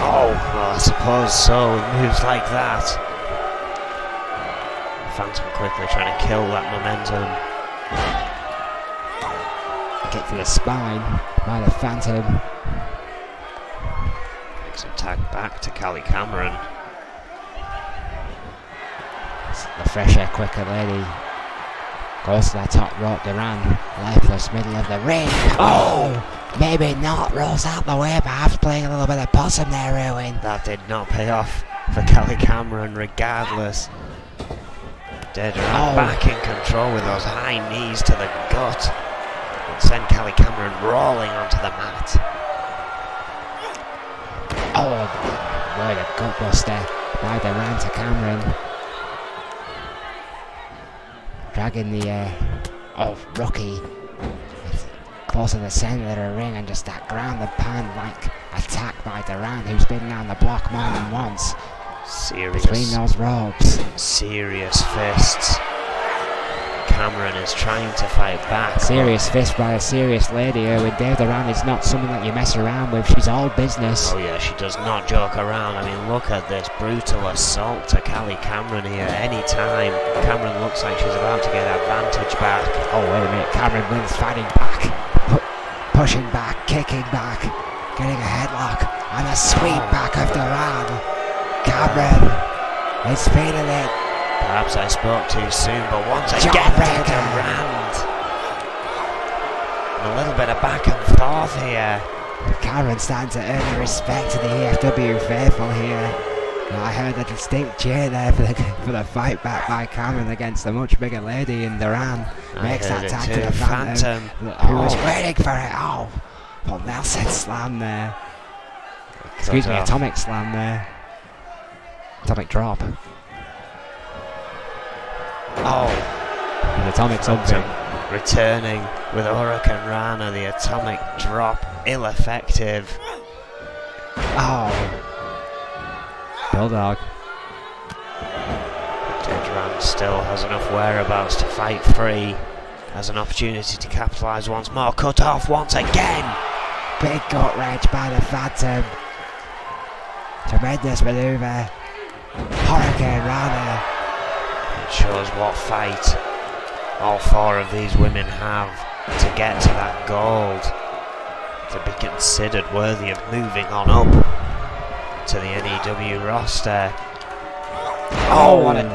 Oh, well, I suppose so. Moves like that. Phantom quickly trying to kill that momentum. Kick to the spine by the Phantom. Makes him tag back to Callie Cameron. The fresher, quicker lady goes to the top rope. Durand, lifeless, middle of the ring. Oh! Maybe not. Rolls out the way, perhaps playing a little bit of possum there, Ruin. That did not pay off for Callie Cameron, regardless. Durand back in control with those high knees to the gut. And send Callie Cameron rolling onto the mat. Oh, what a gutbuster by Durand to Cameron. Dragging the rookie close to the centre of the ring, and just that ground and pound like attack by Durand, who's been down the block more than once. Between those ropes. Serious fists. Cameron is trying to fight back. Serious fist by a serious lady. With Dave Durand is not something that you mess around with. She's all business. Oh yeah, she does not joke around. I mean, look at this brutal assault to Callie Cameron here. Any time Cameron looks like she's about to get advantage back. Oh wait a minute, Cameron wins fighting back, pushing back, kicking back, getting a headlock and a sweep back of Durand. Cameron is feeling it. Perhaps I spoke too soon, but once again Durand. And a little bit of back and forth here. Cameron starting to earn the respect of the E.F.W faithful here. I heard a distinct cheer there for the fight back by Cameron against the much bigger lady, and Durand makes that tag to the Phantom, who was waiting for it. Oh, well, Nelson slam there. Excuse me, atomic slam there. Atomic drop. Oh, the atomic something. Returning with Hurricane Rana, the atomic drop, ill-effective. Oh. Bulldog. Durand still has enough whereabouts to fight free. Has an opportunity to capitalise once more. Cut off once again. Big gut wrench by the Phantom. Tremendous manoeuvre. Hurricane Rana. It shows what fight all four of these women have to get to that gold, to be considered worthy of moving on up to the NEW roster. Oh, what a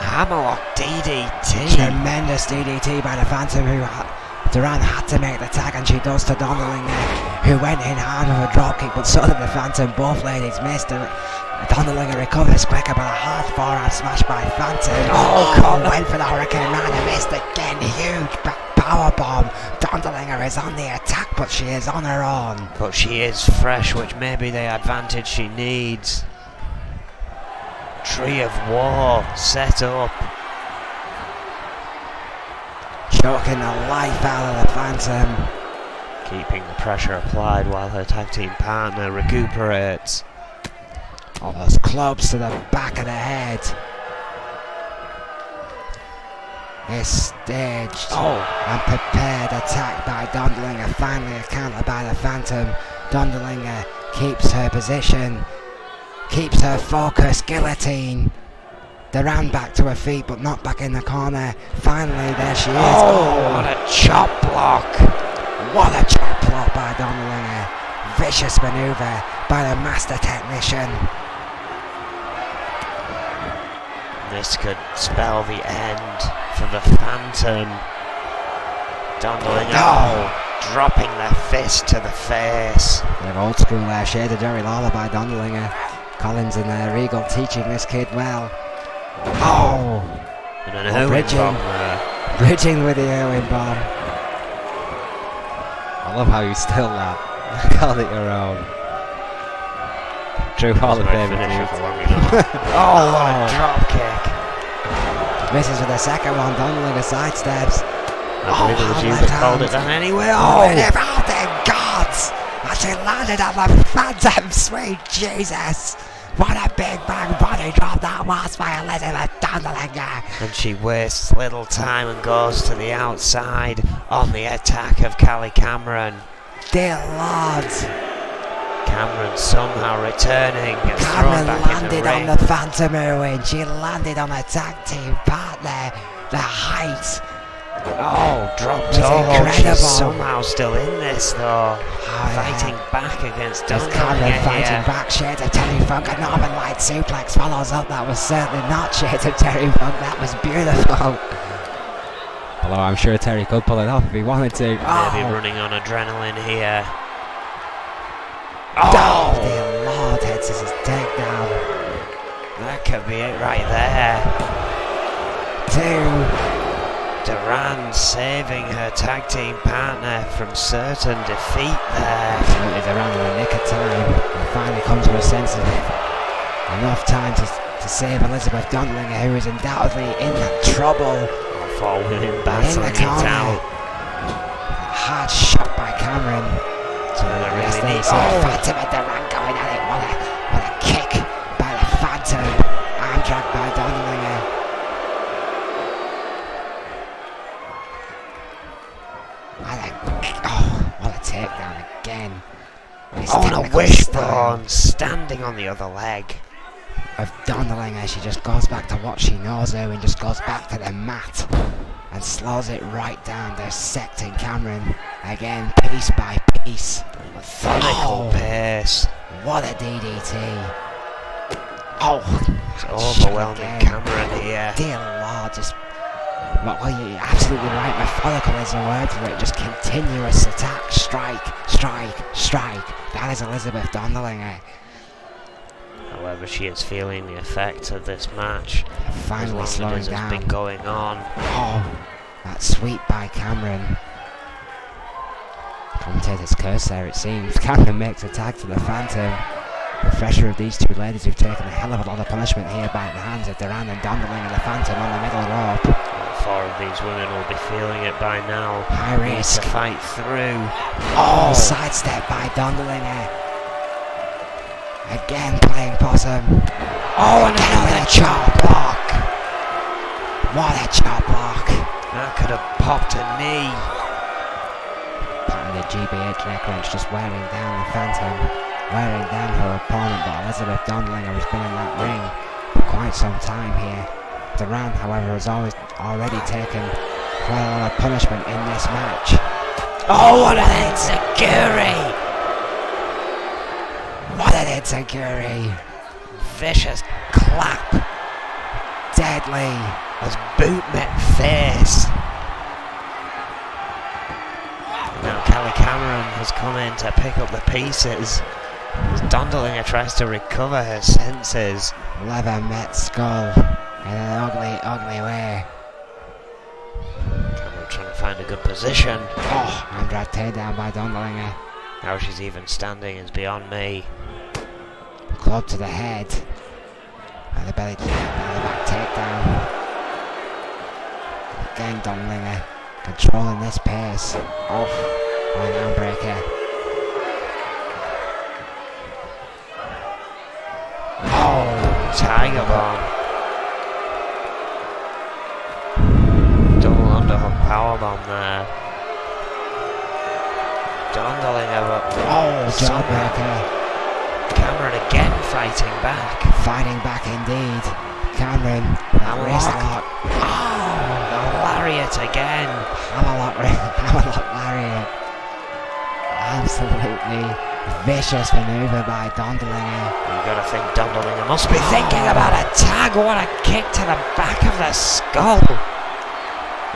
hammerlock DDT. Tremendous DDT by the Phantom, who Durand had to make the tag, and she does to Donalding, who went in hard with a dropkick, but so did the Phantom. Both ladies missed. Donalding recovers quicker, but a hard forehand smash by Phantom. Oh, went for the Hurricane Rana, missed again. Huge power bomb. Donalding is on the attack, but she is on her own. But she is fresh, which may be the advantage she needs. Tree of War set up. Choking the life out of the Phantom. Keeping the pressure applied while her tag team partner recuperates. All those clubs to the back of the head. Is staged and prepared attack by Dondlinger, finally countered by the Phantom. Dondlinger keeps her position, keeps her focus, guillotine. Durand back to her feet, but not back in the corner. Finally, there she is. Oh, what a chop block! What a chop block by Dondlinger. Vicious maneuver by the master technician. This could spell the end for the Phantom. Dondlinger dropping the fist to the face. They're old school there, shade of Jerry Lawler by Dondlinger. Collins and Regal teaching this kid well. Oh! And an Irwin bomb there. Bridging with the Irwin bomb. I love how you still that. Call it your own. True Hall of Fame. Oh, what a drop kick. Misses with the second one, Dondlinger sidesteps. I believe it was you that called it down anyway. Oh, the gods! As he landed on the Phantom, sweet Jesus! What a big bang body drop that was by Elizabeth Dondelinger. And she wastes little time and goes to the outside on the attack of Callie Cameron. Dear Lord. Cameron somehow returning and Cameron thrown back landed in the on ring. the Phantom Ruin. She landed on a tag team partner. The height. Oh, dropped It's over. incredible. She's somehow still in this though. Oh, Fighting back against There's Dondelinger Cameron fighting here. back. Shades of Terry Funk. A Northern Light suplex follows up. That was certainly not Shades of Terry Funk. That was beautiful. Although I'm sure Terry could pull it off if he wanted to. Maybe running on adrenaline here. Oh, dear Lord, hits his takedown. That could be it right there. 2. Duran saving her tag team partner from certain defeat there. Absolutely, Duran in the nick of time. And finally comes to her senses. Enough time to save Elizabeth Dondelinger, who is undoubtedly in trouble. For women In battling the it corner. out. Hard shot by Cameron. So they really need Phantom and Duran going at it. What a kick by the Phantom. Arm drag by Dondelinger. What a takedown again. On a wishbone, standing on the other leg. Of Dondelinger, she just goes back to what she knows now and just goes back to the mat and slows it right down, dissecting Cameron again, piece by piece. Methodical pace. What a DDT. Oh, It's overwhelming Cameron here. dear Lord, just well, you're absolutely right. Methodical is the word for it. Just continuous attack, strike, strike, strike. That is Elizabeth Dondelinger. However, she is feeling the effects of this match. Finally as slowing long as it has down. been going on. Oh, that sweep by Cameron. Commentator's curse there, it seems. Cameron makes a tag to the Phantom. The pressure of these two ladies who've taken a hell of a lot of punishment here by the hands of Duran and Dondelinger and the Phantom on the middle rope. All 4 of these women will be feeling it by now. High Need risk. to fight through. Oh, sidestep by Dondelinger. Again playing possum. Oh, and another chop block. What a chop block. That could have popped a knee. Patting the GBH neck wrench, just wearing down the Phantom, wearing down her opponent, but Elizabeth Dondelinger has been in that ring for quite some time here. Duran, however, has already taken quite a lot of punishment in this match. Oh, what an enziguri! What an enziguri! Vicious clap. Deadly. As boot met face. Now Callie Cameron has come in to pick up the pieces. As Dondelinger tries to recover her senses. Leather met skull in an ugly, ugly way. Cameron trying to find a good position. Oh, I'm dragged takedown by Dondelinger. How she's even standing is beyond me. Club to the head. And the belly back takedown. Again Dondelinger controlling this pace. Off by an arm breaker. Oh, Tiger Bomb. Double underhook powerbomb there. Dondelinger up. Oh, jawbreaker. Cameron again fighting back. Fighting back indeed. Cameron, that wrist lock. Oh, the lariat again. Hammerlock lariat. Absolutely vicious maneuver by Dondelinger. You gotta think Dondelinger must be thinking about a tag. What a kick to the back of the skull.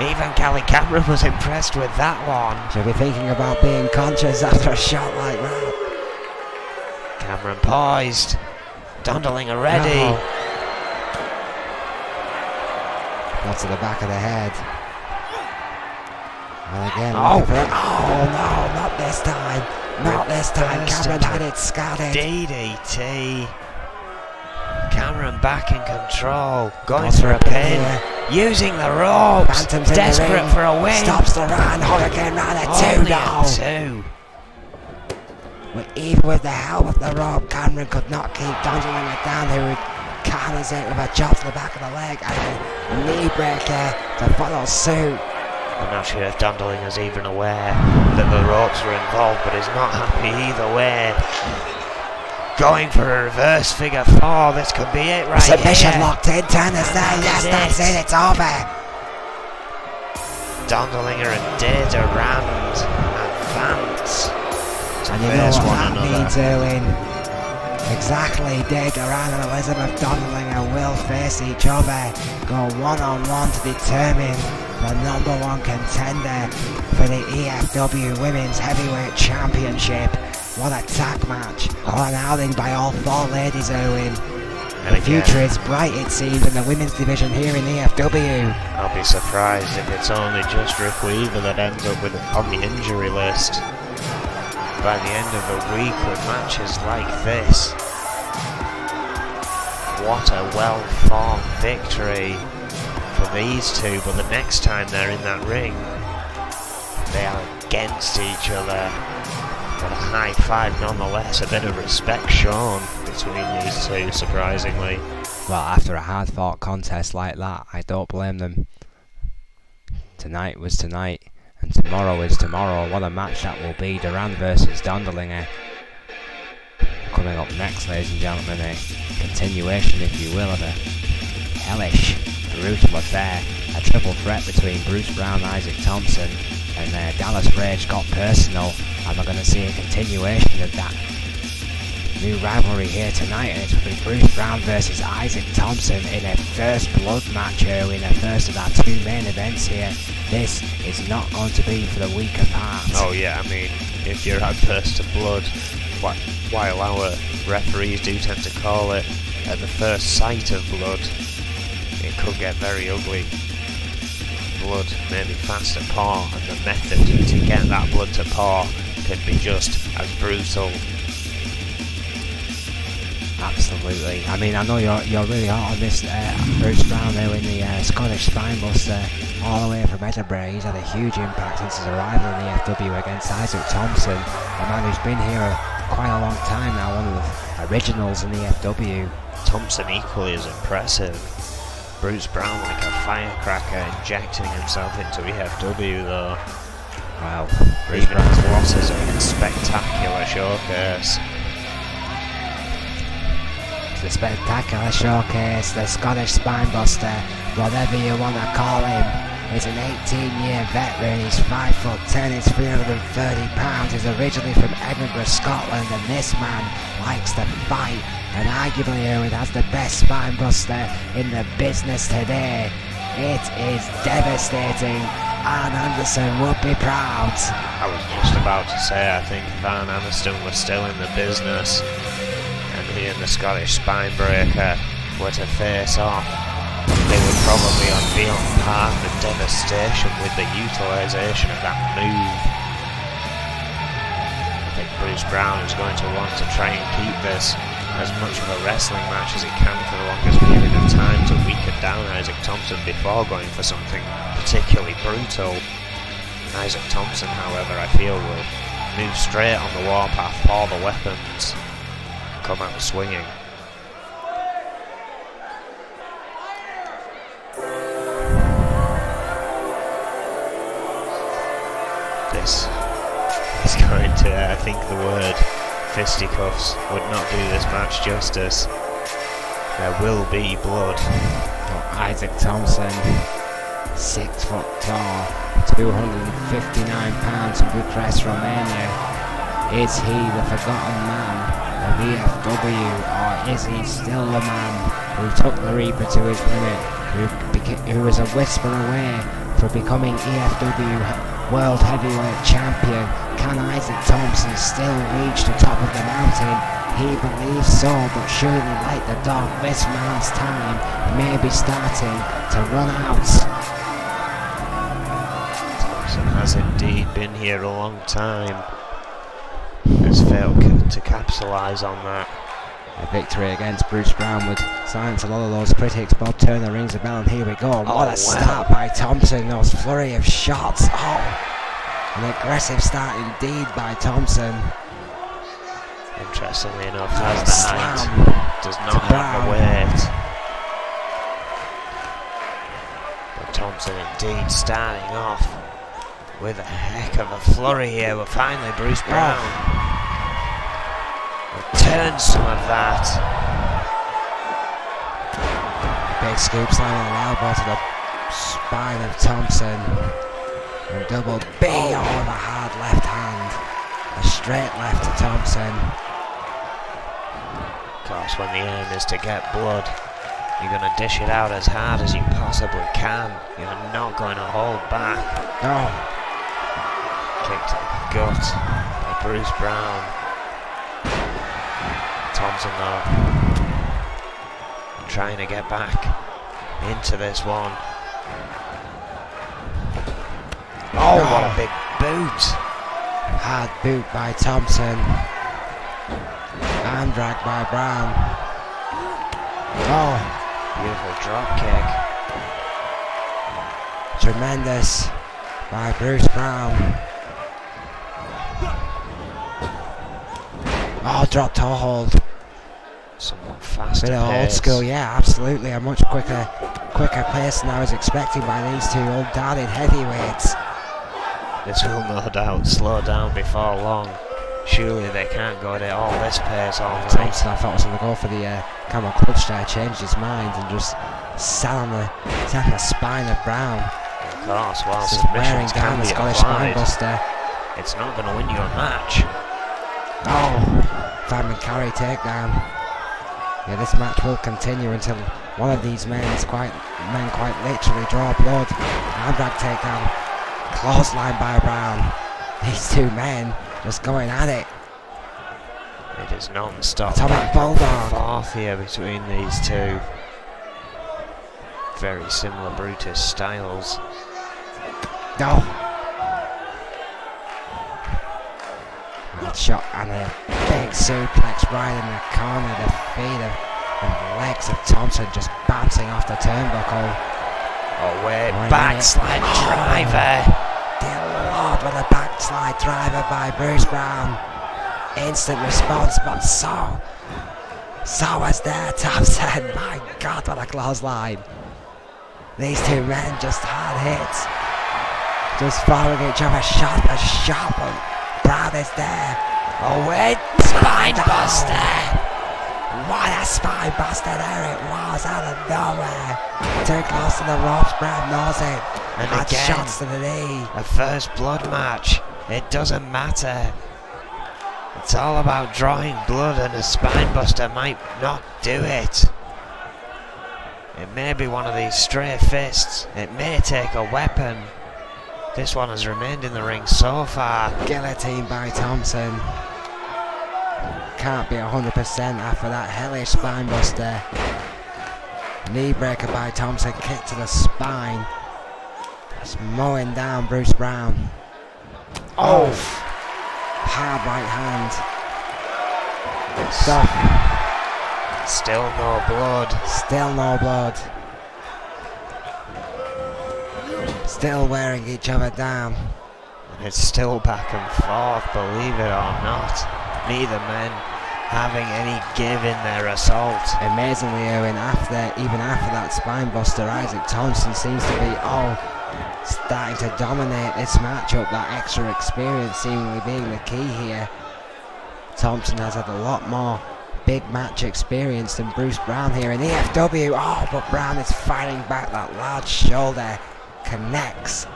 Even Callie Cameron was impressed with that one. She'll be thinking about being conscious after a shot like that. Cameron poised. Dondelinger ready. Not to the back of the head. And again, Oh. No, not this time. Not this time. Reversed Cameron into had it scattered. DDT. Cameron back in control. Going Goes for a pin. Using the ropes. Phantom's in the Desperate ring. for a win. Stops the run. Hurricane Rana 2 Only now. a 2. Even with the help of the rope, Cameron could not keep Dondolinger down, who counters it with a chop to the back of the leg and a knee breaker to follow suit. I'm not sure if Dondolinger's even aware that the ropes were involved, but he's not happy either way. Going for a reverse figure 4, this could be it right here. Submission locked in, Turner's there, yes, that's it, it's over. Dondolinger and Data Rand advance to And you know face what one that another. means, Owen? Exactly, Data Rand and Elizabeth Dondolinger will face each other, go one-on-one to determine the #1 contender for the E.F.W Women's Heavyweight Championship. What a tag match, what an outing by all 4 ladies, Owen. And The future is bright, it seems, in the women's division here in E.F.W. I'll be surprised if it's only just Rick Weaver that ends up with on the injury list by the end of the week with matches like this. What a well-fought victory for these two, but the next time they're in that ring, they are against each other. But a high five nonetheless, a bit of respect shown between these two, surprisingly. Well, after a hard-fought contest like that, I don't blame them. Tonight was tonight, and tomorrow is tomorrow. What a match that will be, Durand versus Dondolinger. Coming up next, ladies and gentlemen, a continuation, if you will, of a hellish, brutal affair. A triple threat between Bruce Brown, Isaac Thompson, and Dallas Rage got personal, and we're going to see a continuation of that new rivalry here tonight, and it's going to be Bruce Brown versus Isaac Thompson in a first blood match here, in the first of our 2 main events here. This is not going to be for the weak of heart. Oh yeah, I mean, if you're at first to blood, while our referees do tend to call it at the first sight of blood, it could get very ugly. Blood may be fast to pour, and the method to get that blood to pour can be just as brutal. Absolutely. I mean, I know you're really hot on this Bruce Brown there in the Scottish Spinebuster, all the way from Edinburgh. He's had a huge impact since his arrival in the E.F.W against Isaac Thompson, a man who's been here quite a long time now, one of the originals in the E.F.W. Thompson equally as impressive. Bruce Brown like a firecracker, injecting himself into E.F.W though. Wow. Even his losses are a spectacular showcase. The spectacular showcase, the Scottish Spinebuster, whatever you want to call him. He's an 18-year veteran, he's 5'10", he's 330 pounds, he's originally from Edinburgh, Scotland, and this man likes to fight, and arguably has the best spinebuster in the business today. It is devastating. Arn Anderson would be proud. I was just about to say, I think if Arn Anderson was still in the business, and he and the Scottish Spinebreaker were to face off, they would probably be on par for devastation with the utilisation of that move. I think Bruce Brown is going to want to try and keep this as much of a wrestling match as he can for the longest period of time to weaken down Isaac Thompson before going for something particularly brutal. Isaac Thompson, however, I feel will move straight on the warpath for the weapons, come out swinging. This is going to, I think the word fisticuffs would not do this match justice. There will be blood. Isaac Thompson, 6 foot tall, 259 pounds from Bucharest, Romania. Is he the forgotten man of E.F.W, or is he still the man who took the Reaper to his limit, who was a whisper away from becoming E.F.W World Heavyweight Champion? Can Isaac Thompson still reach the top of the mountain? He believes so, but surely, like the dog, this man's time may be starting to run out. Thompson has indeed been here a long time. Has failed to capitalise on that. A victory against Bruce Brown would silence a lot of those critics. Bob Turner rings a bell, and here we go. What a start by Thompson, those flurry of shots. Oh, an aggressive start indeed by Thompson. Interestingly enough, has the height, Slam does to not have Brown. the weight. But Thompson indeed starting off with a heck of a flurry here. Well, finally Bruce Brown returns some of that. Big scoop slam and an elbow to the spine of Thompson. And double B with a hard left hand. A straight left to Thompson. Of course, when the aim is to get blood, you're going to dish it out as hard as you possibly can. You're not going to hold back. Oh, Kick to the gut by Bruce Brown. Thompson though, trying to get back into this one. Oh, what a big boot. hard boot by Thompson. Arm drag by Brown. Oh, Beautiful drop kick. tremendous by Bruce Brown. Oh, drop toe hold. Somewhat faster Bit of old pace. school, yeah, absolutely. A much quicker pace than I was expecting by these two old darling heavyweights. This will no doubt slow down before long. Surely they can't go at all this pace all night. Thompson, I thought was going to go for the camel clutch there, changed his mind and just sat on the spine of Brown. Of course, while Just wearing submissions down can the be Scottish spine applied, buster. it's not going to win you a match. Oh, Fireman carry takedown. Yeah, this match will continue until one of these men quite literally draw blood. Arm drag takedown. Clothesline by Brown. These two men just going at it. It is non-stop Atomic back and Bulldog. forth here between these two. Very similar Brutus styles. No. Good shot and a big suplex right in the corner. The feet and legs of Thompson just bouncing off the turnbuckle. Oh wait, Right backslide minute. driver. Dear Lord, with a backslide driver by Bruce Brown. Instant response, but so was there Thompson. My God, what a clothesline. These two men just hard hits. Just following each other shot for shot. And Brown is there. Oh wait, spine buster. What a spine buster there it was out of nowhere. Too close to the ropes, Brown knows it. And Hard again, shots to the knee. a first blood match. It doesn't matter. It's all about drawing blood, and a spine buster might not do it. It may be one of these stray fists. It may take a weapon. This one has remained in the ring so far. Guillotine by Thompson. Can't be 100% after that hellish spine buster. Knee breaker by Thompson. Kick to the spine. Just mowing down Bruce Brown. Oh! Hard right hand. Stop. Still no blood. Still no blood. Still wearing each other down. And it's still back and forth, believe it or not. Neither men having any give in their assault. Amazingly, Owen, even after that spine buster, Isaac Thompson seems to be starting to dominate this matchup. That extra experience seemingly being the key here. Thompson has had a lot more big match experience than Bruce Brown here in E.F.W. Oh, but Brown is fighting back. That large shoulder connects.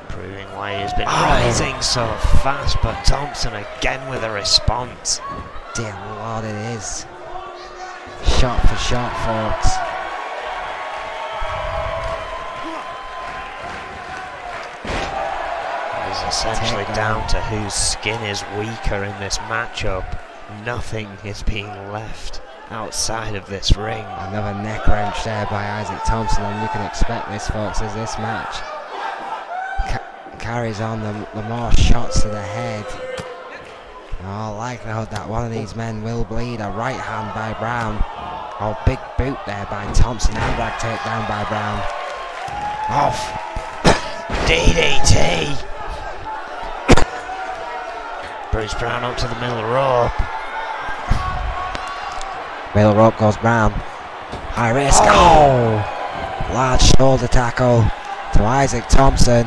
Proving why he's been rising so fast, but Thompson again with a response. Dear Lord, it is. Shot for shot, folks. It is essentially down to whose skin is weaker in this matchup. Nothing is being left outside of this ring. Another neck wrench there by Isaac Thompson, and you can expect this, folks, as this match carries on. The more shots to the head, in all likelihood that one of these men will bleed. A right hand by Brown. Oh, big boot there by Thompson. Hand drag takedown by Brown. Off. DDT. Bruce Brown up to the middle rope. Middle rope goes Brown. High risk. Oh! Large shoulder tackle to Isaac Thompson.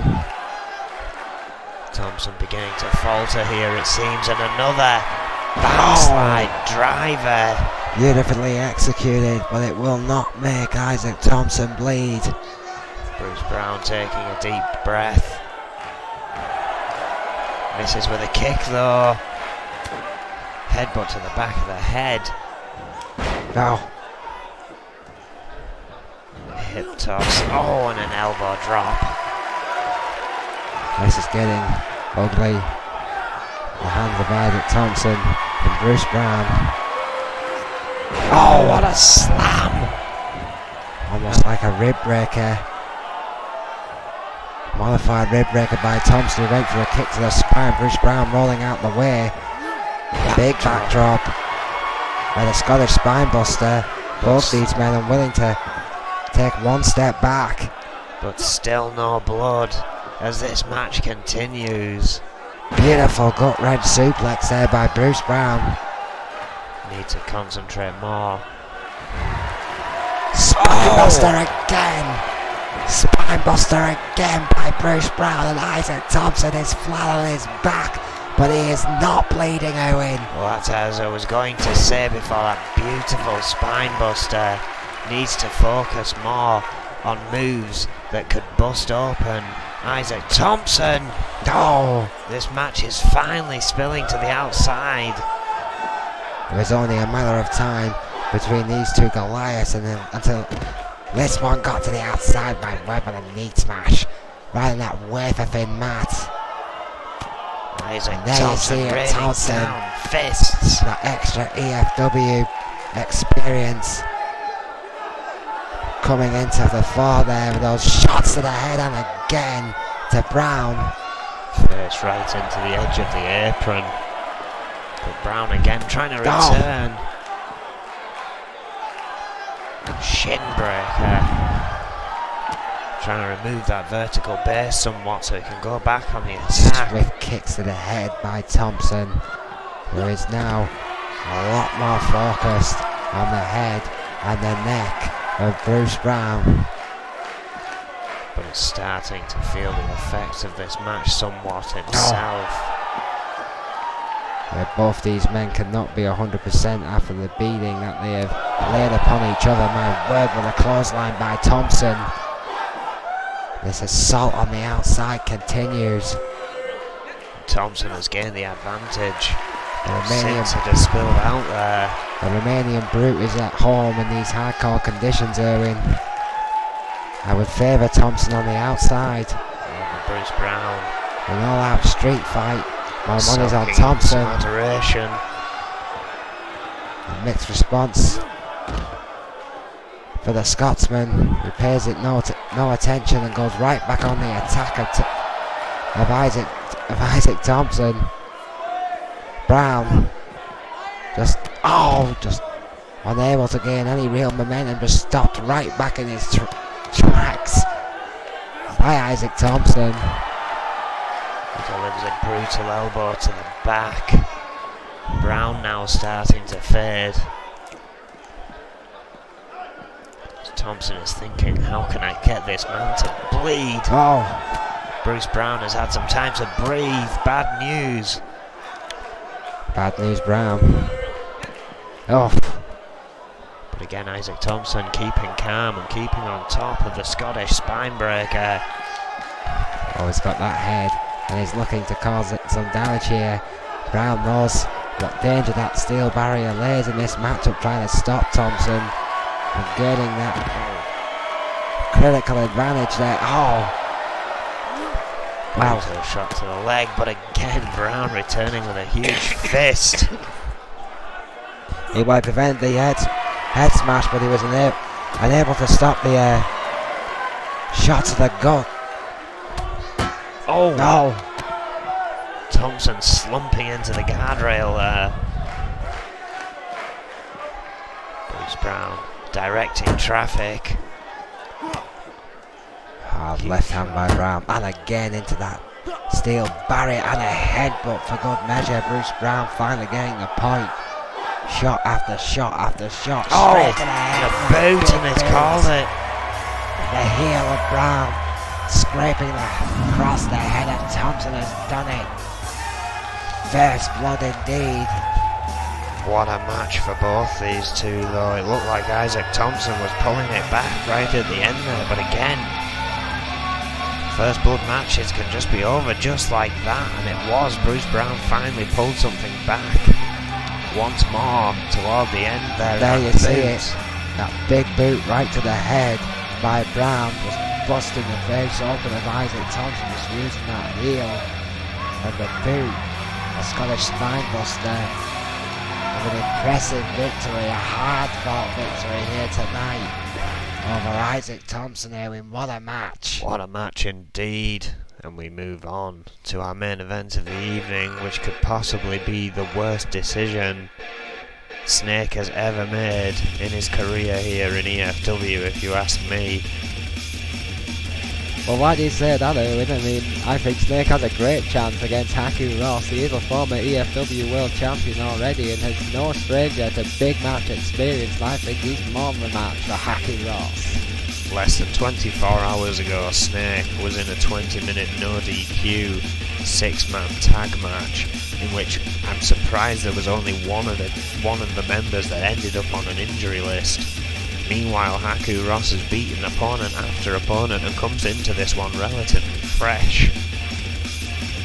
Thompson beginning to falter here, it seems, and another backslide driver. Beautifully executed, but it will not make Isaac Thompson bleed. Bruce Brown taking a deep breath. Misses with a kick though. Headbutt to the back of the head. Oh. Hip toss. Oh, and an elbow drop. This is getting ugly. The hands of Isaac Thompson and Bruce Brown. Oh, what a slam! Almost like a rib breaker. Modified rib breaker by Thompson, who went for a kick to the spine. Bruce Brown rolling out the way. Big backdrop by the Scottish spine buster. Both these men unwilling to take one step back. But still no blood as this match continues. Beautiful gut wrench suplex there by Bruce Brown. Need to concentrate more. Spinebuster again! Spinebuster again by Bruce Brown, and Isaac Thompson is flat on his back, but he is not bleeding, Owen. Well, that's as I was going to say before. That beautiful spinebuster needs to focus more on moves that could bust open Isaac Thompson. Oh! This match is finally spilling to the outside. It was only a matter of time between these two Goliaths and then until this one got to the outside by web and a knee smash right on that wafer thin mat. Isaac There you see Thompson it, raining Thompson. down fists. That extra E.F.W. experience coming into the fore there with those shots to the head and again to Brown. Face right into the edge of the apron. But Brown again trying to return. Shin breaker. Trying to remove that vertical base somewhat so he can go back on the attack. Swift kicks to the head by Thompson, who is now a lot more focused on the head and the neck of Bruce Brown. But it's starting to feel the effects of this match somewhat himself. Both these men cannot be 100% after the beating that they have laid upon each other. My word, with a clothesline by Thompson. This assault on the outside continues. Thompson has gained the advantage. The Romanian, Since it has spilled out there. the Romanian brute is at home in these hardcore conditions, Erwin. I would favour Thompson on the outside. Over Bruce Brown. An all-out street fight. My money's on Soaking Thompson. in some adoration. A mixed response for the Scotsman, who pays it no attention and goes right back on the attack of Isaac Thompson. Brown just unable to gain any real momentum, just stopped right back in his tracks by Isaac Thompson. He delivers a brutal elbow to the back. Brown now starting to fade. Thompson is thinking, how can I get this man to bleed? Oh, Bruce Brown has had some time to breathe. Bad news. bad news, Brown. Oh, But again, Isaac Thompson keeping calm and keeping on top of the Scottish spine breaker. oh, he's got that head and he's looking to cause some damage here. Brown knows what danger that steel barrier lays in this matchup, trying to stop Thompson and getting that critical advantage there. Oh, wow. Brutal shot to the leg, but again Brown returning with a huge fist. He might prevent the head smash, but he was unable to stop the shot to the gut. Oh No. Thompson slumping into the guardrail there. Bruce Brown directing traffic. Hard left hand by Brown, and again into that steel barrier and a headbutt for good measure. Bruce Brown finally getting the point. Shot after shot after shot. Oh, Straight to the head. and a boot, and it's called it. The heel of Brown scraping across the head of Thompson has done it. First blood indeed. What a match for both these two, though. It looked like Isaac Thompson was pulling it back right at the end there, but again, first blood matches can just be over just like that, and it was. Bruce Brown finally pulled something back once more toward the end there. There you see it. That big boot right to the head by Brown was busting the face open of Isaac Thompson, just using that heel and the boot. A Scottish spine buster. An impressive victory, a hard-fought victory here tonight over Isaac Thompson here. What a match. What a match indeed. And we move on to our main event of the evening, which could possibly be the worst decision Snake has ever made in his career here in E.F.W, if you ask me. Well, why do you say that, Owen? I mean, I think Snake has a great chance against Haku Ross. He is a former E.F.W World Champion already and has no stranger to big match experience. And I think he's more than a match for Haku Ross. Less than 24 hours ago, Snake was in a 20-minute no DQ 6-man tag match, in which I'm surprised there was only one of the members that ended up on an injury list. Meanwhile, Haku Ross has beaten opponent after opponent and comes into this one relatively fresh.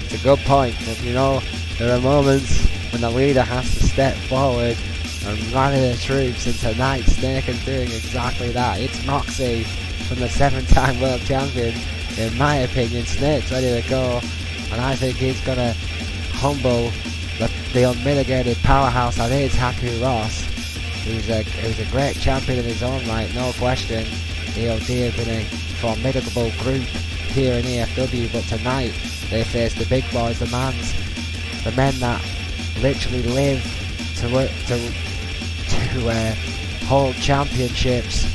It's a good point, but you know, there are moments when the leader has to step forward and rally the troops, and tonight Snake is doing exactly that. It's Moxie from the 7-time world champion. In my opinion, Snake's ready to go, and I think he's going to humble the unmitigated powerhouse that is Haku Ross. Who's a great champion in his own right, no question. EOD have been a formidable group here in E.F.W, but tonight they face the big boys, the men that literally live to hold championships.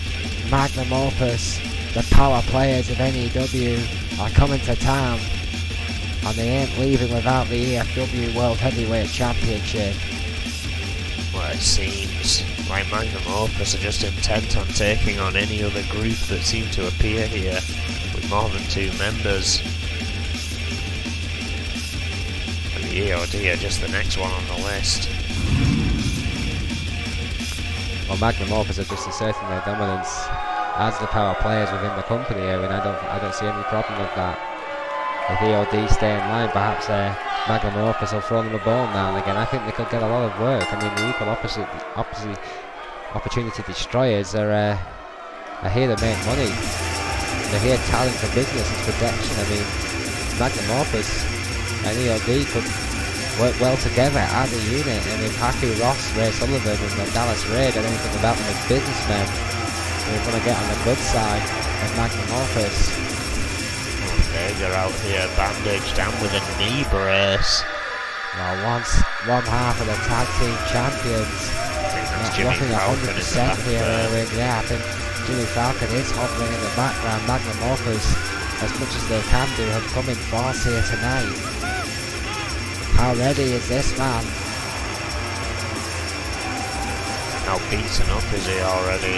Magnum Opus, the power players of NEW, are coming to town, and they ain't leaving without the E.F.W World Heavyweight Championship. Well, it seems like Magnum Opus are just intent on taking on any other group that seem to appear here with more than 2 members. And the EOD are just the next one on the list. Well, Magnum Opus are just asserting their dominance as the power players within the company here, and I don't see any problem with that. If EOD stay in line, perhaps Magnum Opus will throw them a bone now and again. I think they could get a lot of work. I mean, the equal opportunity destroyers are here to make money. They're here talent for business and protection. I mean, Magnum Opus and EOD could work well together as a unit. And if Haku Ross, Ray Sullivan and Dallas Raid are anything about them as businessmen, we're going to get on the good side of Magnum Opus. They're out here bandaged and with a knee brace. Well, one half of the tag team champions. I think that's Not Jimmy looking Falcon in the 100% back here, there. Owen. Yeah, I think Jimmy Falcon is hovering in the background. Magnum Opus, as much as they can do, have come in force here tonight. How ready is this man? How beaten up is he already?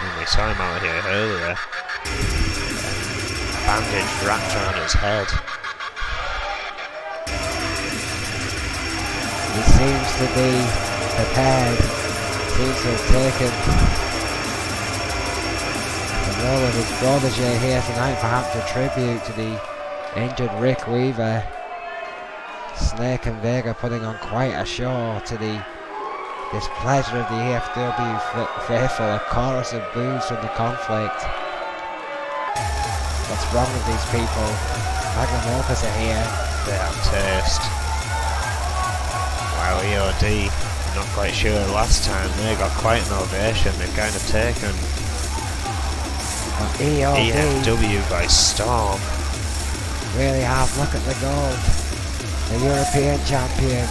And we saw him out here earlier. Bandage wrapped around his head. He seems to be prepared. Seems to have taken the role of his protege here tonight, perhaps a tribute to the injured Rick Weaver. Snake and Vega putting on quite a show to the displeasure of the E.F.W faithful, a chorus of boos from the conflict. What's wrong with these people? Magnum Opus are here. They have taste. While EOD, I'm not quite sure last time, they got quite an ovation. They've kind of taken E.F.W by storm. Really have. Look at the gold. The European champion,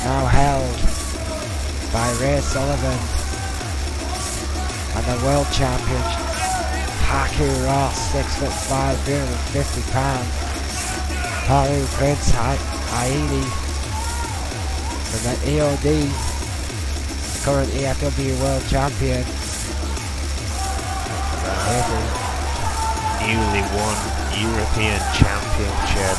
now held by Ray Sullivan, and the world champion Haku Ross, 6'5", 350 pounds. Paru Prince Haili, the EOD, current E.F.W World Champion. Newly won European Championship.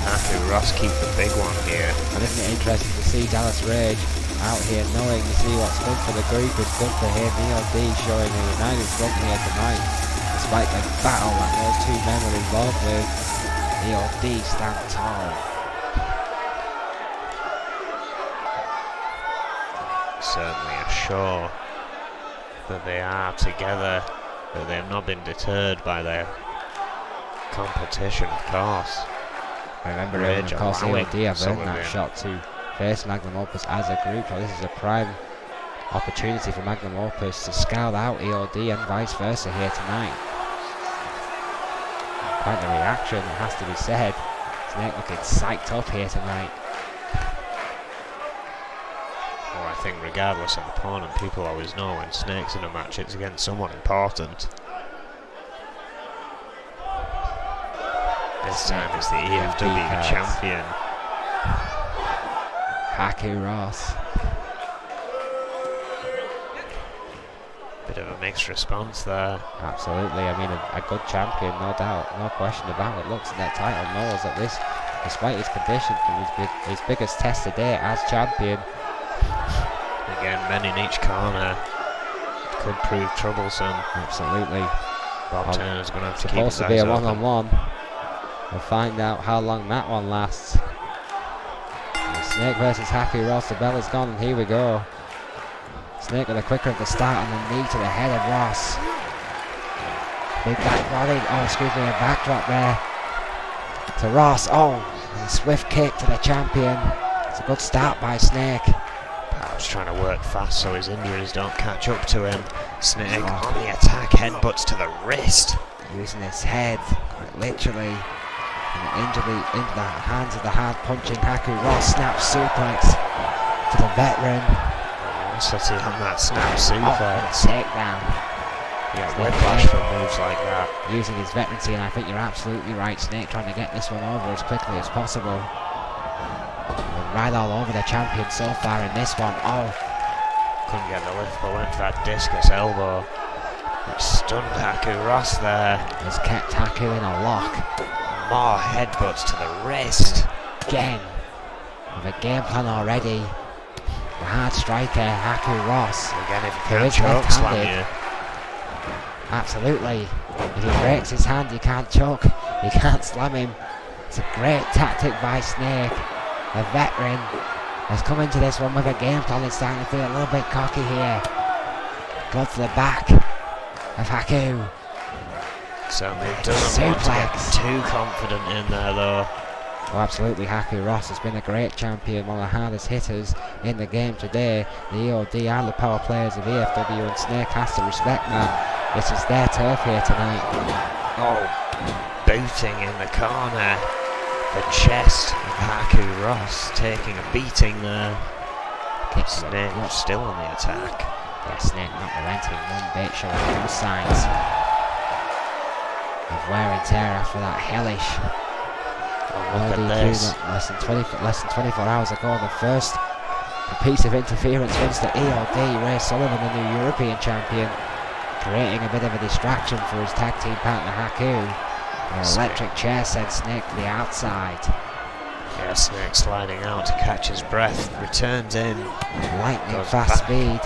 Haku Ross keep the big one here. And isn't it interesting to see Dallas Rage out here knowing to see what's good for the group is good for him. EOD showing a united front here tonight. Despite the battle that those two men were involved with, EOD stand tall. Certainly a show that they are together, that they have not been deterred by their competition, of course. I remember of course EOD have earned that shot to face Magnum Opus as a group, so this is a prime opportunity for Magnum Opus to scout out EOD and vice versa here tonight. Quite the reaction, it has to be said. Snake looking psyched up here tonight. Well, I think regardless of opponent, people always know when Snake's in a match it's against someone important. This time it's the E.F.W champion. Haku Ross. Bit of a mixed response there. Absolutely, I mean a good champion, no doubt, no question about it. Looks at that title, knows that this, despite his condition, his biggest test today as champion. Again, men in each corner. It could prove troublesome. Absolutely. Bob Turner's going to have to keep his eyes supposed to be a open. one-on-one. We'll find out how long that one lasts. Snake versus Haku Ross, the bell is gone, and here we go. Snake with a quicker at the start and the knee to the head of Ross. Big back body, oh excuse me, a backdrop there to Ross. Oh, and a swift kick to the champion. It's a good start by Snake. Powell's trying to work fast so his injuries don't catch up to him. Snake on the attack, headbutts to the wrist. Using his head, quite literally. And injury into the hands of the hard punching Haku Ross. Snap suplex to the veteran. Velocity on that snap suplex. Takedown. Yeah, whiplash for moves like that. Using his veterancy, and I think you're absolutely right. Snake trying to get this one over as quickly as possible. We're right all over the champion so far in this one. Oh, couldn't get the lift, but went for that discus elbow, which stunned Haku Ross there. Has kept Haku in a lock. More headbutts to the wrist. Again, with a game plan already. The hard striker, Haku Ross. Again, if he can't choke slam you. Absolutely. If he breaks his hand, you can't choke. You can't slam him. It's a great tactic by Snake. The veteran has come into this one with a game plan and starting to feel a little bit cocky here. Glove to the back of Haku. Certainly doesn't want to get too confident in there though. Oh, absolutely, Haku Ross has been a great champion, one of the hardest hitters in the game today. The EOD are the power players of E.F.W, and Snake has to respect that. This is their turf here tonight. Oh, booting in the corner. The chest of Haku Ross taking a beating there. Snake still on the attack. Yeah, Snake not relenting one bit, showing no signs of wear and tear after that hellish. Look at this. Less than 24 hours ago, the first piece of interference against the EOD. Ray Sullivan, the new European champion, creating a bit of a distraction for his tag team partner Haku. An electric chair sent Snake to the outside. Yeah, Snake sliding out to catch his breath. Returns in. Lightning fast speed.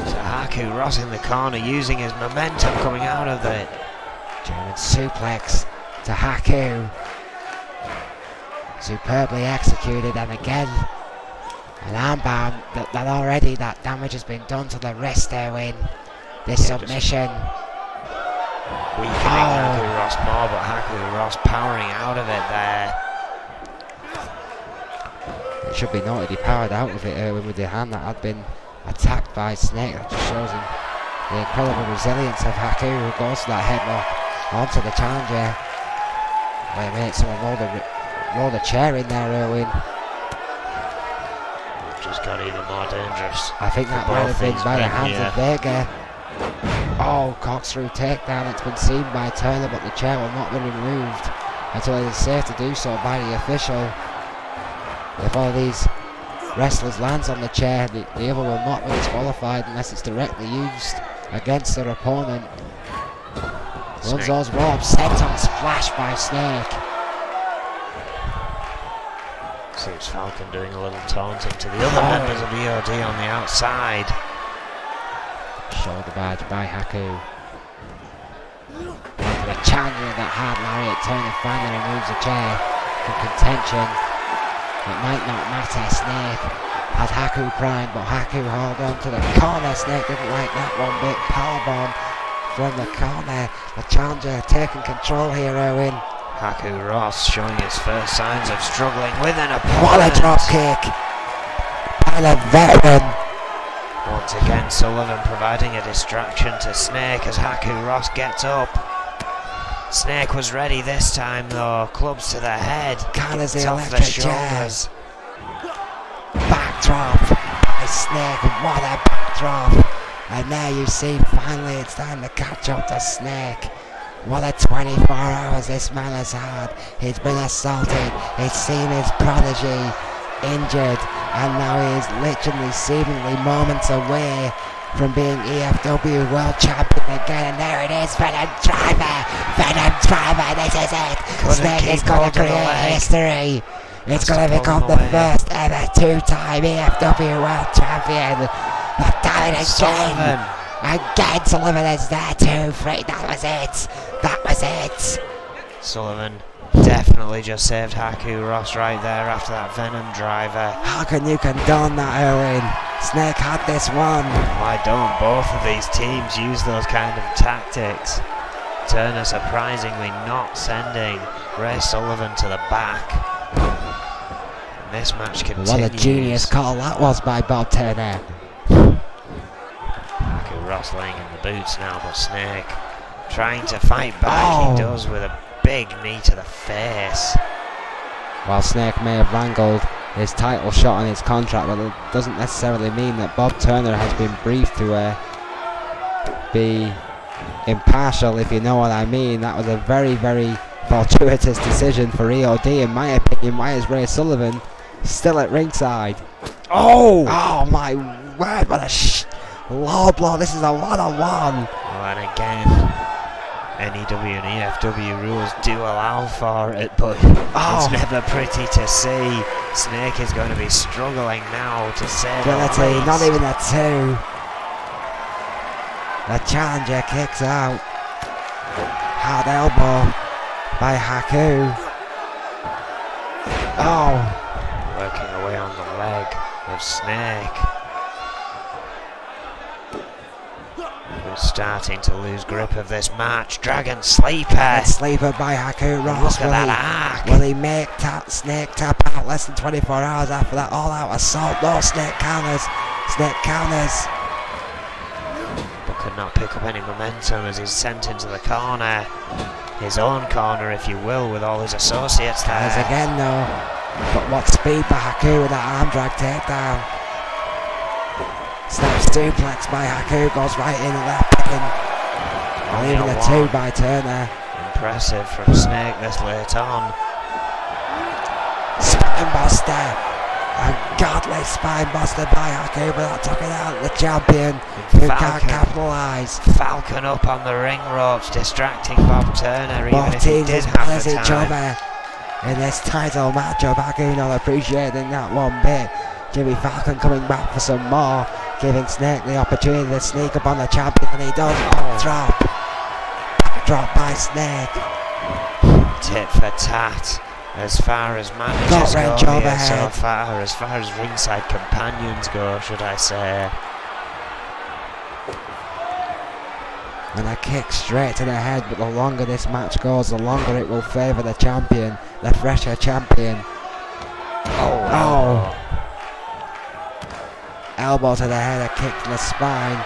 So Haku Ross in the corner, using his momentum coming out of it. German suplex to Haku. Superbly executed, and again an armbar that already that damage has been done to the wrist there in this submission. Weakening Haku Ross more, but Haku Ross powering out of it there. It should be noted he powered out of it with the hand that had been attacked by Snake. That just shows him the incredible resilience of Haku, who goes to that headlock onto the challenger. Wait a minute, someone rolled a chair in there, Erwin. Just got even more dangerous. I think that might have been by the hands of Vega. Oh, corkscrew takedown. It's been seen by Turner, but the chair will not be removed until it is safe to do so by the official. If all these wrestlers lands on the chair, the other will not be disqualified unless it's directly used against their opponent. Runs those ropes, sent on splash by Snake. Seems Falcon doing a little taunting to the other members of EOD on the outside. Shoulder badge by Haku. For the challenger of that hard lariat, Turner finally removes the chair from contention. It might not matter, Snake had Haku primed, but Haku held on to the corner. Snake didn't like that one bit. Powerbomb from the corner. The challenger taking control here, Owen. Haku Ross showing his first signs of struggling with an opponent. What a drop kick by the veteran. Once again, Sullivan providing a distraction to Snake as Haku Ross gets up. Snake was ready this time though. Clubs to the head. Counters the It's off the electric chair. shoulders. Backdrop by Snake. What a backdrop. And now you see finally it's time to catch up to Snake. What a 24 hours this man has had. He's been assaulted. He's seen his prodigy injured. And now he is literally seemingly moments away from being E.F.W World Champion again. And there it is, Venom Driver. Venom Driver, this is it. Snake is going to create history. It's going to become the first ever two-time E.F.W World Champion. But damn it again. Again, Sullivan is there too. That was it. That was it. Sullivan definitely just saved Haku Ross right there after that Venom Driver. How can you condone that, Owen? Snake had this one. Why don't both of these teams use those kind of tactics? Turner surprisingly not sending Ray Sullivan to the back. And this match continues. What a genius call that was by Bob Turner. Haku Ross laying in the boots now, but Snake trying to fight back. He does with a big knee to the face. While Snake may have wrangled his title shot on his contract, but it doesn't necessarily mean that Bob Turner has been briefed to be impartial, if you know what I mean. That was a very, very fortuitous decision for EOD, in my opinion. Why is Ray Sullivan still at ringside? Oh my word, what a low blow. This is a one-on-one. Well, and again, NEW and E.F.W rules do allow for it, but it's never pretty to see. Snake is going to be struggling now to save the legs. Not even a two. The challenger kicks out. Hard elbow by Haku. Working away on the leg of Snake. We're starting to lose grip of this match. Dragon Sleeper. Sleeper by Haku Ross. Look at that arc. Will he make Snake tap out less than 24 hours after that all-out assault? No, Snake counters. Snake counters. But could not pick up any momentum as he's sent into the corner. His own corner, if you will, with all his associates there. As again, though. But what speed by Haku with that arm drag takedown. Snaps duplex by Haku, goes right in at that pin. And even a two by Turner. Impressive from Snake this late on. Spinebuster. A godly spinebuster by Haku, but that took it out the champion who can't capitalise. Falcon up on the ring ropes, distracting Bob Turner, even both if he teams did as have well as the each time. other in this title matchup. Haku not appreciating that one bit. Jimmy Falcon coming back for some more, giving Snake the opportunity to sneak up on the champion, and he does. Drop by Snake. Tit for tat, as far as managers go here so far, as far as ringside companions go, should I say. And a kick straight to the head, but the longer this match goes, the longer it will favour the champion, the fresher champion. Elbow to the head, a kick to the spine,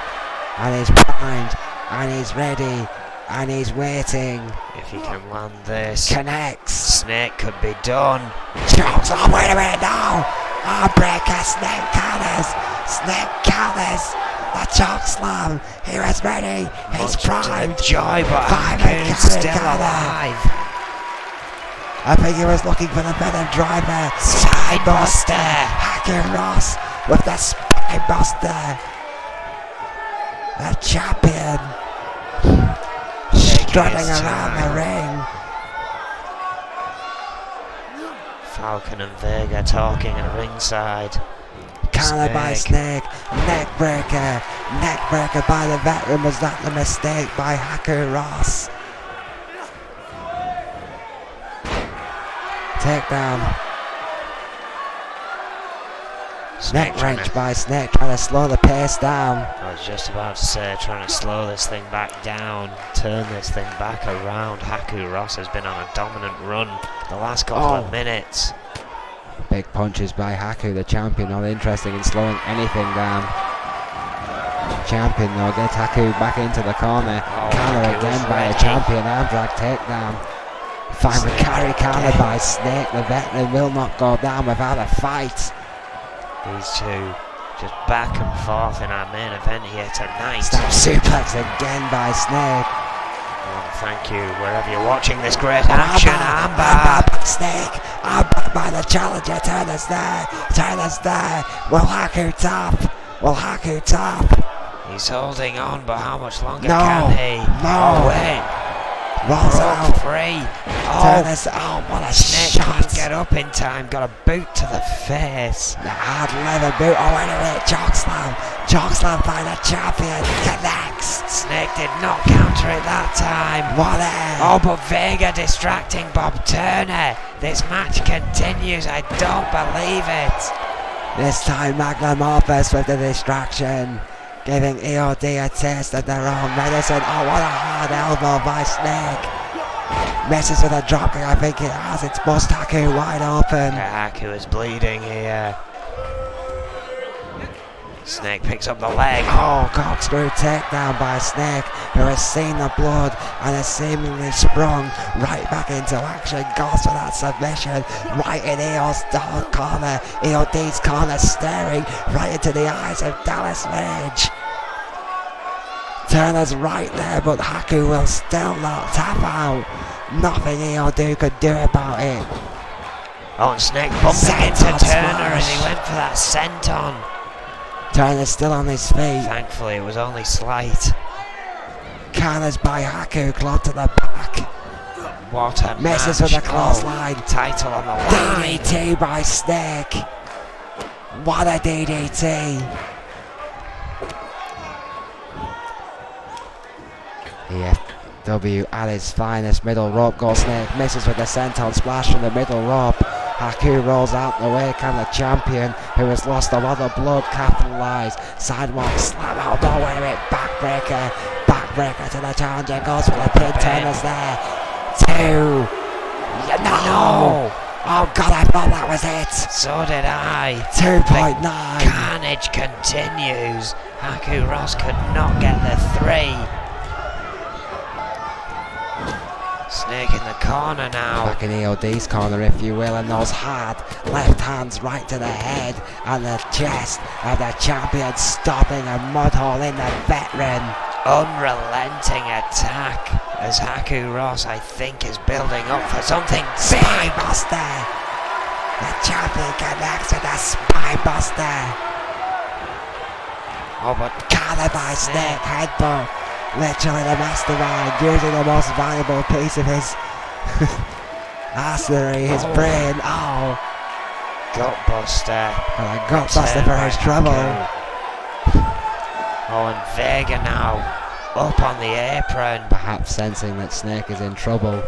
and he's primed, and he's ready, and he's waiting. If he can land this, Connects. Snake could be done. Chokes. Oh, wait a minute, no! Breaker, Snake counters. Snake counters. The choke slam. He was ready. He's primed. Joy, but Haku's still alive. I think he was looking for the venom driver. Spinebuster. Haku Ross with the Spinebuster. The champion. Strutting around the ring. Falcon and Vega talking at ringside. Counter by Snake, neckbreaker. Neckbreaker by the veteran. Was that the mistake by Haku Ross? Takedown. Neck wrench by Snake, trying to slow the pace down. I was just about to say, trying to slow this thing back down, turn this thing back around. Haku Ross has been on a dominant run the last couple of minutes. Big punches by Haku, the champion, not interested in slowing anything down. Champion though gets Haku back into the corner. Counter again by the champion, arm drag takedown. Final carry counter by Snake, the veteran will not go down without a fight. These two just back and forth in our main event here tonight. Stop suplex again by Snake. Thank you wherever you're watching this great action. Armbar by Snake. Armbar by the challenger. Turner's there. Turner's there. Will Haku top? Will Haku top? He's holding on, but how much longer No. can he? No. Oh, wait. Rolls Broke out. free. Turner's, what a Snake shot. couldn't get up in time. Got a boot to the face. The hard leather boot. Oh, wait a minute. Chokeslam. Chokeslam by the champion. Connects. Snake did not counter it that time. What a... Oh, but Vega distracting Bob Turner. This match continues. I don't believe it. This time Magnum Opus with the distraction. Giving EOD a taste of their own medicine. Oh, what a hard elbow by Snake. Misses with a dropkick, I think it has. It's Haku wide open. Haku is bleeding here. Snake picks up the leg. Oh, corkscrew takedown by Snake, who has seen the blood and has seemingly sprung right back into action. Goes for that submission right in EO's corner. EOD's corner, staring right into the eyes of Dallas Rage. Turner's right there, but Haku will still not tap out. Nothing EOD could do about it. Oh, and Snake bumping into Turner as he went for that senton. Turner's still on his feet. Thankfully, it was only slight. Counters by Haku, club to the back. What a Misses match. with a clothesline. Title on the line. DDT by Snake. What a DDT. E.F.W. at his finest. Middle rope goes Snake. Misses with the senton splash from the middle rope. Haku rolls out the way. Can the champion, who has lost a lot of blood, capitalise? Sidewalk slam out. No, wait a minute. Backbreaker. Backbreaker to the challenger. Goes for the pin. Turner's there. 2. No. Oh God, I thought that was it. So did I. 2.9. The carnage continues. Haku Ross could not get the 3. Snake in the corner now. Back in EOD's corner, if you will, and those hard left hands right to the head and the chest of the champion, stopping a mud hole in the veteran. Unrelenting attack as Haku Ross, I think, is building up for something big. Spinebuster. The champion connects with a Spinebuster. Oh, but Counter by Snake, headbutt. Literally the mastermind, using the most valuable piece of his arsenal, his brain. Oh, Gutbuster. and a gutbuster for his trouble. Oh, and Vega now up on the apron. Perhaps sensing that Snake is in trouble.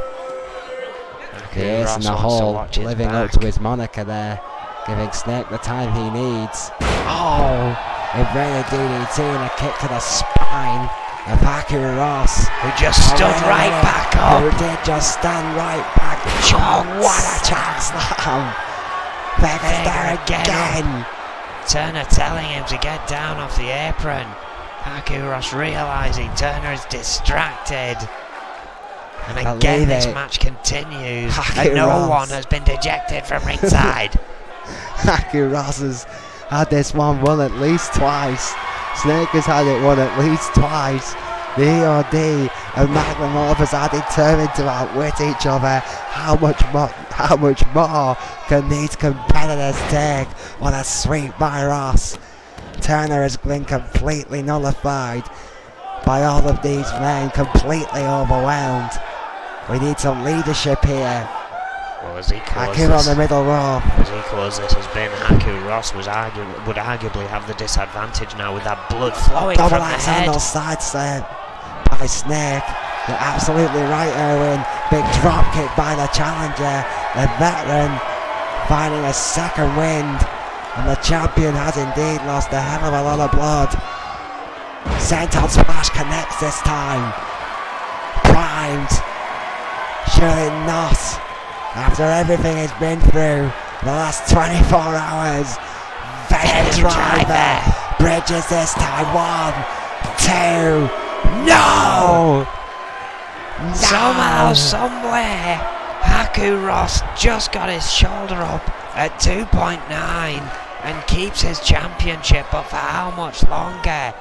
The ace Ross in the wants to hole, watch his living back. up to his moniker there, giving Snake the time he needs. Oh, inverted DDT and a kick to the spine of Haku Ross, who just stood right back up. Who did just stand right back. Oh, what a choke slam! Vega's there again. Turner telling him to get down off the apron. Haku Ross realising Turner is distracted. And again this match continues. And no one has been dejected from ringside. Haku Ross has had this one won at least twice. Snake has had it won at least twice. The E.F.W and Magnum Opus are determined to outwit each other. How much more can these competitors take on a sweep by Ross? Turner has been completely nullified by all of these men, completely overwhelmed. We need some leadership here. Well, as equal Haku on the middle row. As equal as this has been, Haku Ross would arguably have the disadvantage now with that blood flowing Double from the axe head. handle sidestep by Snake. You're absolutely right, Erwin. Big drop kick by the challenger. The veteran finding a second wind. And the champion has indeed lost a hell of a lot of blood. Senton Splash connects this time. Primed. Surely not. After everything he's been through the last 24 hours. Veteran driver bridges this time. 1, 2. No! Somehow, somewhere, Haku Ross just got his shoulder up at 2.9 and keeps his championship, but for how much longer?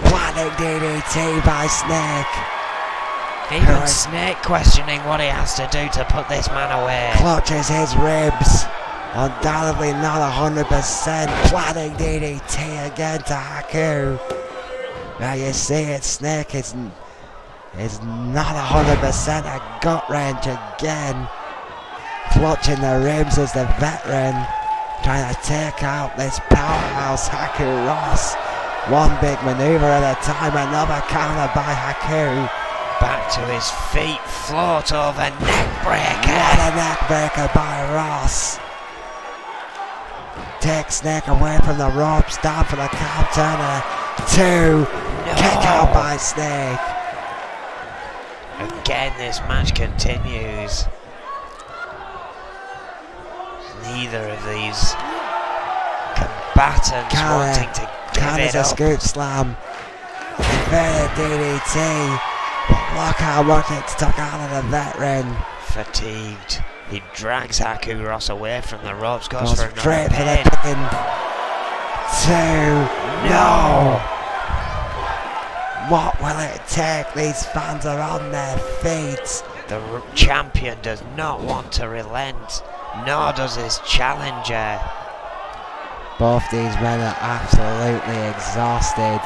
Planning DDT by Snake. Even Snake questioning what he has to do to put this man away. Clutches his ribs. Undoubtedly not 100%. Planning DDT again to Haku. Now you see it, Snake is not 100%. A gut wrench again. Clutching the ribs as the veteran trying to take out this powerhouse Haku Ross. One big maneuver at a time, another counter by Haku. Back to his feet, float over, neck breaker. What a neck breaker by Ross. Takes Snake away from the ropes, down for the count turner. 2, kick out by Snake. Again, this match continues. Neither of these combatants wanting to give it a up. scoop slam. Inverted DDT. But look how much it took out of the veteran. Fatigued. He drags Haku Ross away from the ropes, goes for straight another for the pin. pin. 2. No! What will it take? These fans are on their feet. The champion does not want to relent, nor does his challenger. Both these men are absolutely exhausted.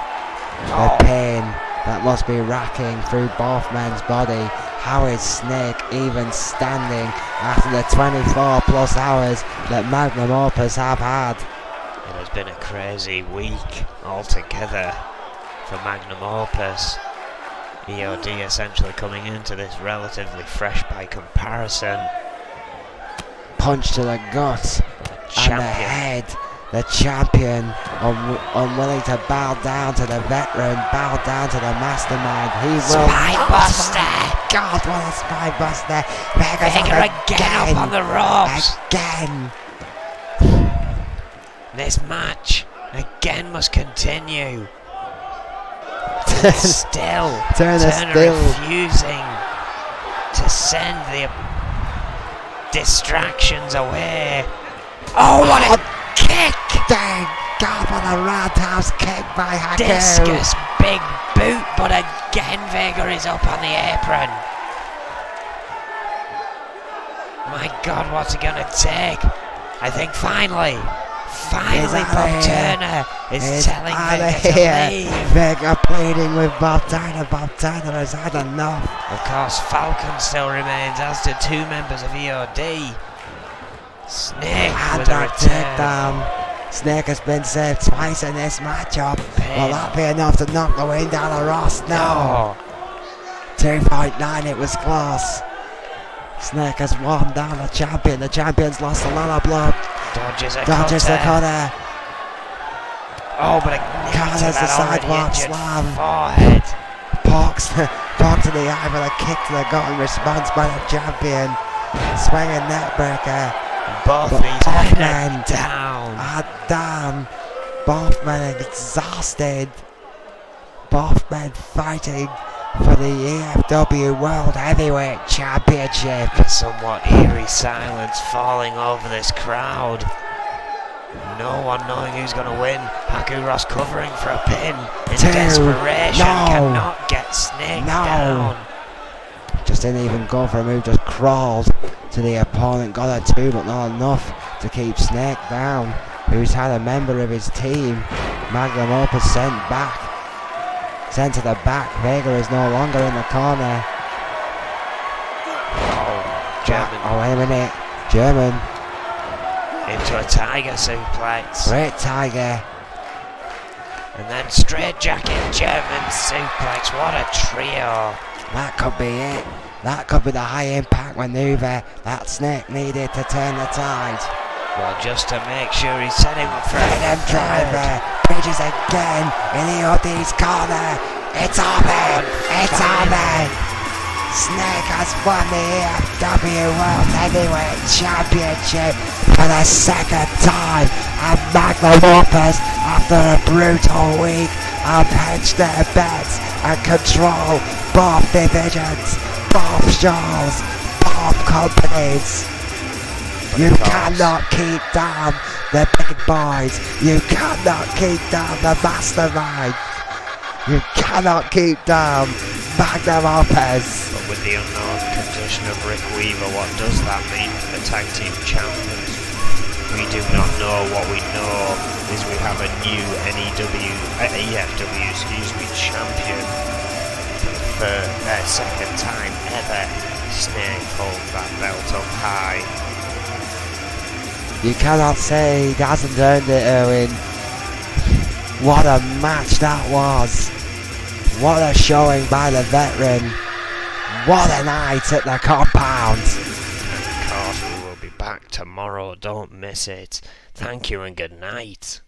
The pain that must be racking through both men's body. How is Snake even standing after the 24 plus hours that Magnum Opus have had? It has been a crazy week altogether for Magnum Opus. E.O.D. essentially coming into this relatively fresh by comparison. Punch to the gut and the head. The champion unwilling to bow down to the veteran, bow down to the mastermind. He will. Spinebuster! God, what a spinebuster! Vega again up on the ropes. Again. This match again must continue. Still, Turner refusing to send the distractions away. Oh, what a kick! Thank God for the roundhouse kick by Haku. Discus, big boot, but again Vega is up on the apron. My God, what's he gonna take? I think finally Bob Turner is telling Vega to leave. Vega pleading with Bob Turner. Bob Turner has had enough. Of course, Falcon still remains, as do 2 members of E.O.D. Snake with a takedown. Snake has been saved twice in this matchup. Will that be enough to knock the wind out of Ross? No. 2.9, it was close. Snake has worn down the champion. The champion's lost a lot of blood. Dodges the cutter. Oh, but a counters the sidewalk slam. Forehead. Poke to the eye, but a kick to the gut in response by the champion. Swinging neckbreaker. Both these men down. Both men exhausted. Both men fighting for the E.F.W World Heavyweight Championship. Somewhat eerie silence falling over this crowd. no one knowing who's going to win. Haku Ross covering for a pin in 2. desperation. No. Cannot get Snake down. Just didn't even go for a move, just crawled to the opponent, got a 2 but not enough to keep Snake down, who's had a member of his team, Magnum Opus, sent to the back. Vega is no longer in the corner. Oh, German. Oh, wait a minute. German. Into a Tiger suplex. Great Tiger. And then straight jacket German suplex. What a trio. That could be it. That could be the high impact maneuver that Snake needed to turn the tide. Well, just to make sure he's setting up for Freedom Driver. Bridges again in EOD's corner. It's on. It's on. Snake has won the E.F.W World Heavyweight Championship for the second time, and Magnum Opus, after a brutal week, have hedged their bets and control both divisions, both shows, both companies. You cannot keep down the big boys. You cannot keep down the mastermind. You cannot keep down Magnum Opus. But with the unknown condition of Rick Weaver, what does that mean for the tag team champions? We do not know. What we know is we have a new E.F.W champion for the second time ever. Snake holds that belt up high. You cannot say he hasn't earned it, Erwin. What a match that was. What a showing by the veteran. What a night at the compound. And of course we will be back tomorrow. Don't miss it. Thank you and good night.